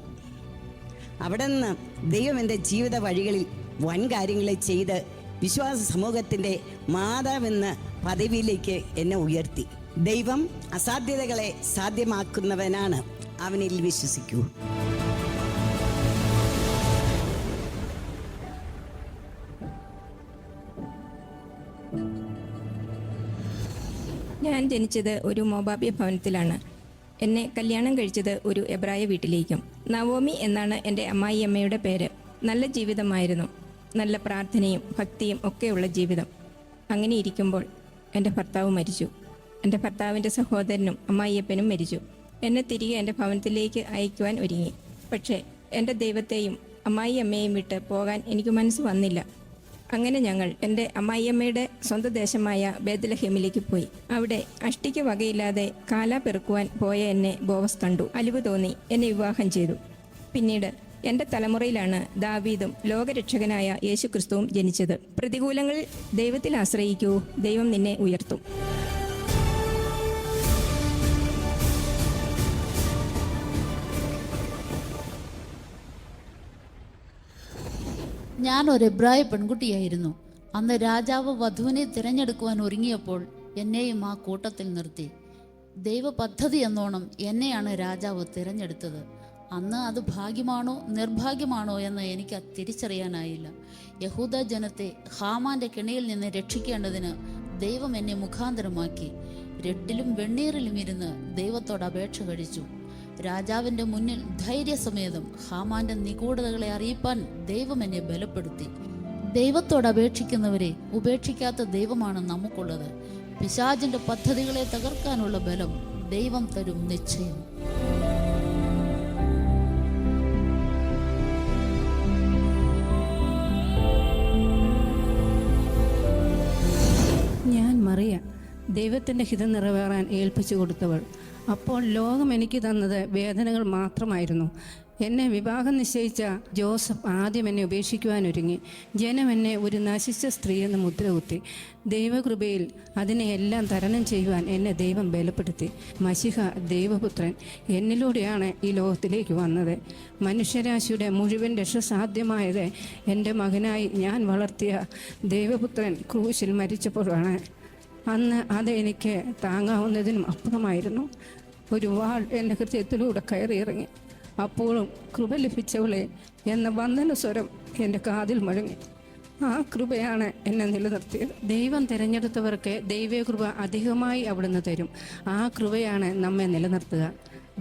അവിടെ നിന്ന് ദൈവം എൻ്റെ ജീവിത വഴികളിൽ വൻ കാര്യങ്ങളെ ചെയ്ത് വിശ്വാസ സമൂഹത്തിൻ്റെ മാതാവെന്ന പദവിയിലേക്ക് എന്നെ ഉയർത്തി. ദൈവം അസാധ്യതകളെ സാധ്യമാക്കുന്നവനാണ്. അവനിൽ വിശ്വസിക്കൂ. ഞാൻ ജനിച്ചത് ഒരു മോബാബിയ ഭവനത്തിലാണ്. എന്നെ കല്യാണം കഴിച്ചത് ഒരു എബ്രായ വീട്ടിലേക്കും. നവോമി എന്നാണ് എൻ്റെ അമ്മായിയമ്മയുടെ പേര്. നല്ല ജീവിതമായിരുന്നു. നല്ല പ്രാർത്ഥനയും ഭക്തിയും ഒക്കെയുള്ള ജീവിതം. അങ്ങനെ ഇരിക്കുമ്പോൾ എൻ്റെ ഭർത്താവ് മരിച്ചു. എൻ്റെ ഭർത്താവിൻ്റെ സഹോദരനും അമ്മായിയപ്പനും മരിച്ചു. എന്നെ തിരികെ എൻ്റെ ഭവനത്തിലേക്ക് അയക്കുവാൻ ഒരുങ്ങി. പക്ഷേ എൻ്റെ ദൈവത്തെയും അമ്മായിയമ്മയെയും വിട്ട് പോകാൻ എനിക്ക് മനസ്സ് വന്നില്ല. അങ്ങനെ ഞങ്ങൾ എൻ്റെ അമ്മായിയമ്മയുടെ സ്വന്തം ദേശമായ ബേത്ലഹേമിലേക്ക് പോയി. അവിടെ അഷ്ടിക്ക് വകയില്ലാതെ കാല പെറുക്കുവാൻ പോയ എന്നെ ബോവസ് കണ്ടു. അലിവ് തോന്നി എന്നെ വിവാഹം ചെയ്തു. പിന്നീട് എൻ്റെ തലമുറയിലാണ് ദാവീദും ലോകരക്ഷകനായ യേശുക്രിസ്തുവും ജനിച്ചത്. പ്രതികൂലങ്ങളിൽ ദൈവത്തിൽ ആശ്രയിക്കൂ, ദൈവം നിന്നെ ഉയർത്തും. ഞാൻ ഒരു എബ്രായ പെൺകുട്ടിയായിരുന്നു. അന്ന് രാജാവ് വധുവിനെ തിരഞ്ഞെടുക്കുവാൻ ഒരുങ്ങിയപ്പോൾ എന്നെയും ആ കൂട്ടത്തിൽ നിർത്തി. ദൈവ പദ്ധതി എന്നോണം എന്നെയാണ് രാജാവ് തിരഞ്ഞെടുത്തത്. അന്ന് അത് ഭാഗ്യമാണോ നിർഭാഗ്യമാണോ എന്ന് എനിക്ക് തിരിച്ചറിയാനായില്ല. യഹൂദ ജനത്തെ ഹാമാന്റെ കെണിയിൽ നിന്ന് രക്ഷിക്കേണ്ടതിന് ദൈവം എന്നെ മുഖാന്തരമാക്കി. രട്ടിലും വെണ്ണീറിലും ഇരുന്ന് ദൈവത്തോട് അപേക്ഷ കഴിച്ചു. രാജാവിൻ്റെ മുന്നിൽ ധൈര്യസമേതം ഹാമാന്റെ നിഗൂഢതകളെ അറിയിപ്പാൻ ദൈവം എന്നെ ബലപ്പെടുത്തി. ദൈവത്തോട് അപേക്ഷിക്കുന്നവരെ ഉപേക്ഷിക്കാത്ത ദൈവമാണ് നമുക്കുള്ളത്. പിശാചിന്റെ പദ്ധതികളെ തകർക്കാനുള്ള ബലം ദൈവം തരും നിശ്ചയം. ഞാൻ മറിയ, ദൈവത്തിൻ്റെ ഹിതം നിറവേറാൻ ഏൽപ്പിച്ചു കൊടുത്തവൾ. അപ്പോൾ ലോകം എനിക്ക് തന്നത് വേദനകൾ മാത്രമായിരുന്നു. എന്നെ വിവാഹം നിശ്ചയിച്ച ജോസഫ് ആദ്യം എന്നെ ഉപേക്ഷിക്കുവാനൊരുങ്ങി. ജനം എന്നെ ഒരു നശിച്ച സ്ത്രീ എന്ന് മുദ്രകുത്തി. ദൈവകൃപയിൽ അതിനെയെല്ലാം തരണം ചെയ്യുവാൻ എന്നെ ദൈവം ബലപ്പെടുത്തി. മശിഹ ദൈവപുത്രൻ എന്നിലൂടെയാണ് ഈ ലോകത്തിലേക്ക് വന്നത്. മനുഷ്യരാശിയുടെ മുഴുവൻ രക്ഷ സാധ്യമായത് എൻ്റെ മകനായി ഞാൻ വളർത്തിയ ദൈവപുത്രൻ ക്രൂശിൽ മരിച്ചപ്പോഴാണ്. അന്ന് അത് എനിക്ക് താങ്ങാവുന്നതിനും അപ്പുറമായിരുന്നു. ഒരു വാൾ എൻ്റെ ഹൃദയത്തിലൂടെ കയറിയിറങ്ങി. അപ്പോഴും കൃപ ലഭിച്ചവളെ എന്ന വന്ദന സ്വരം എൻ്റെ കാതിൽ മുഴങ്ങി. ആ കൃപയാണ് എന്നെ നിലനിർത്തിയത്. ദൈവം തിരഞ്ഞെടുത്തവർക്ക് ദൈവകൃപ അധികമായി അവിടുന്ന് തരും. ആ കൃപയാണ് നമ്മെ നിലനിർത്തുക.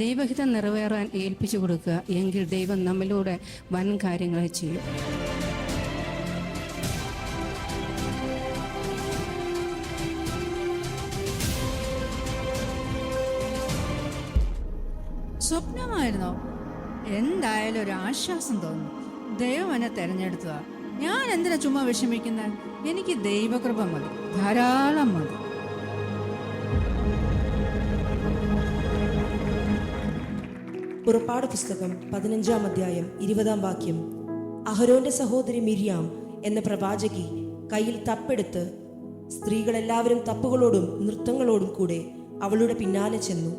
ദൈവഹിതം നിറവേറാൻ ഏൽപ്പിച്ചു കൊടുക്കുക. എങ്കിൽ ദൈവം നമ്മിലൂടെ വൻ കാര്യങ്ങളെ ചെയ്യും. സ്വപ്നമായിരുന്നോ? എന്തായാലും ഒരു ആശ്വാസം തോന്നുന്നു. ദൈവം എന്നെ തെരഞ്ഞെടുത്തതാ. ഞാൻ എന്തിനാ ചുമ്മാ വിഷമിക്കുന്നത്? എനിക്ക് ദൈവകൃപ മതി, ധാരാളം മതി. പുറപ്പാട് പുസ്തകം 15-ാം അധ്യായം 20-ാം വാക്യം. അഹരോന്റെ സഹോദരി മിര്യാം എന്ന പ്രവാചകി കയ്യിൽ തപ്പെടുത്ത് സ്ത്രീകളെല്ലാവരും തപ്പുകളോടും നൃത്തങ്ങളോടും കൂടെ അവളുടെ പിന്നാലെ ചെന്നു.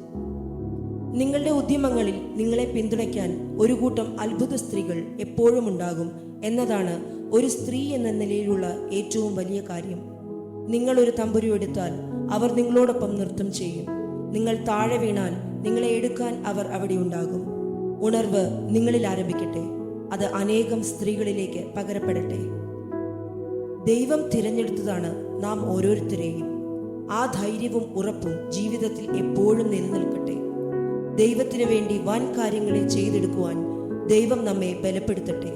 നിങ്ങളുടെ ഉദ്യമങ്ങളിൽ നിങ്ങളെ പിന്തുണയ്ക്കാൻ ഒരു കൂട്ടം അത്ഭുത സ്ത്രീകൾ എപ്പോഴും ഉണ്ടാകും എന്നതാണ് ഒരു സ്ത്രീ എന്ന നിലയിലുള്ള ഏറ്റവും വലിയ കാര്യം. നിങ്ങളൊരു തമ്പുരു എടുത്താൽ അവർ നിങ്ങളോടൊപ്പം നൃത്തം ചെയ്യും. നിങ്ങൾ താഴെ വീണാൽ നിങ്ങളെ എടുക്കാൻ അവർ അവിടെ ഉണ്ടാകും. ഉണർവ് നിങ്ങളിൽ ആരംഭിക്കട്ടെ. അത് അനേകം സ്ത്രീകളിലേക്ക് പകരപ്പെടട്ടെ. ദൈവം തിരഞ്ഞെടുത്തതാണ് നാം ഓരോരുത്തരെയും. ആ ധൈര്യവും ഉറപ്പും ജീവിതത്തിൽ എപ്പോഴും നിലനിൽക്കട്ടെ. ദൈവത്തിനു വേണ്ടി വൻ കാര്യങ്ങളെ ചെയ്തെടുക്കുവാൻ ദൈവം നമ്മെ ബലപ്പെടുത്തട്ടെ.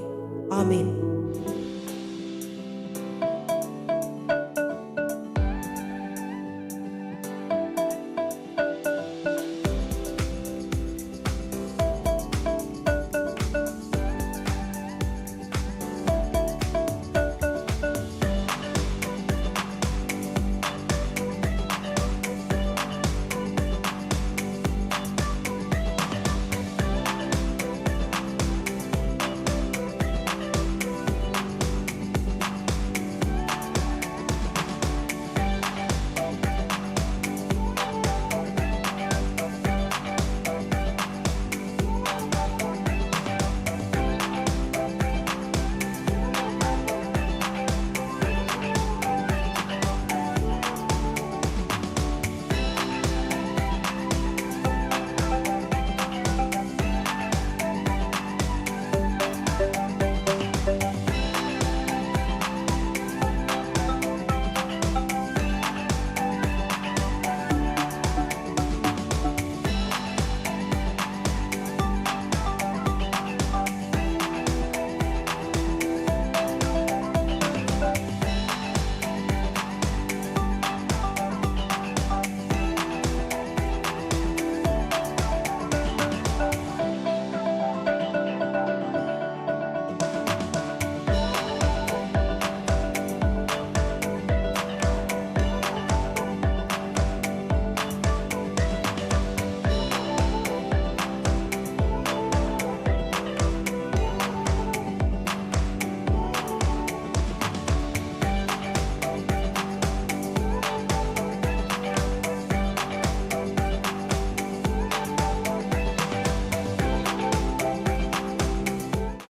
ആമേൻ.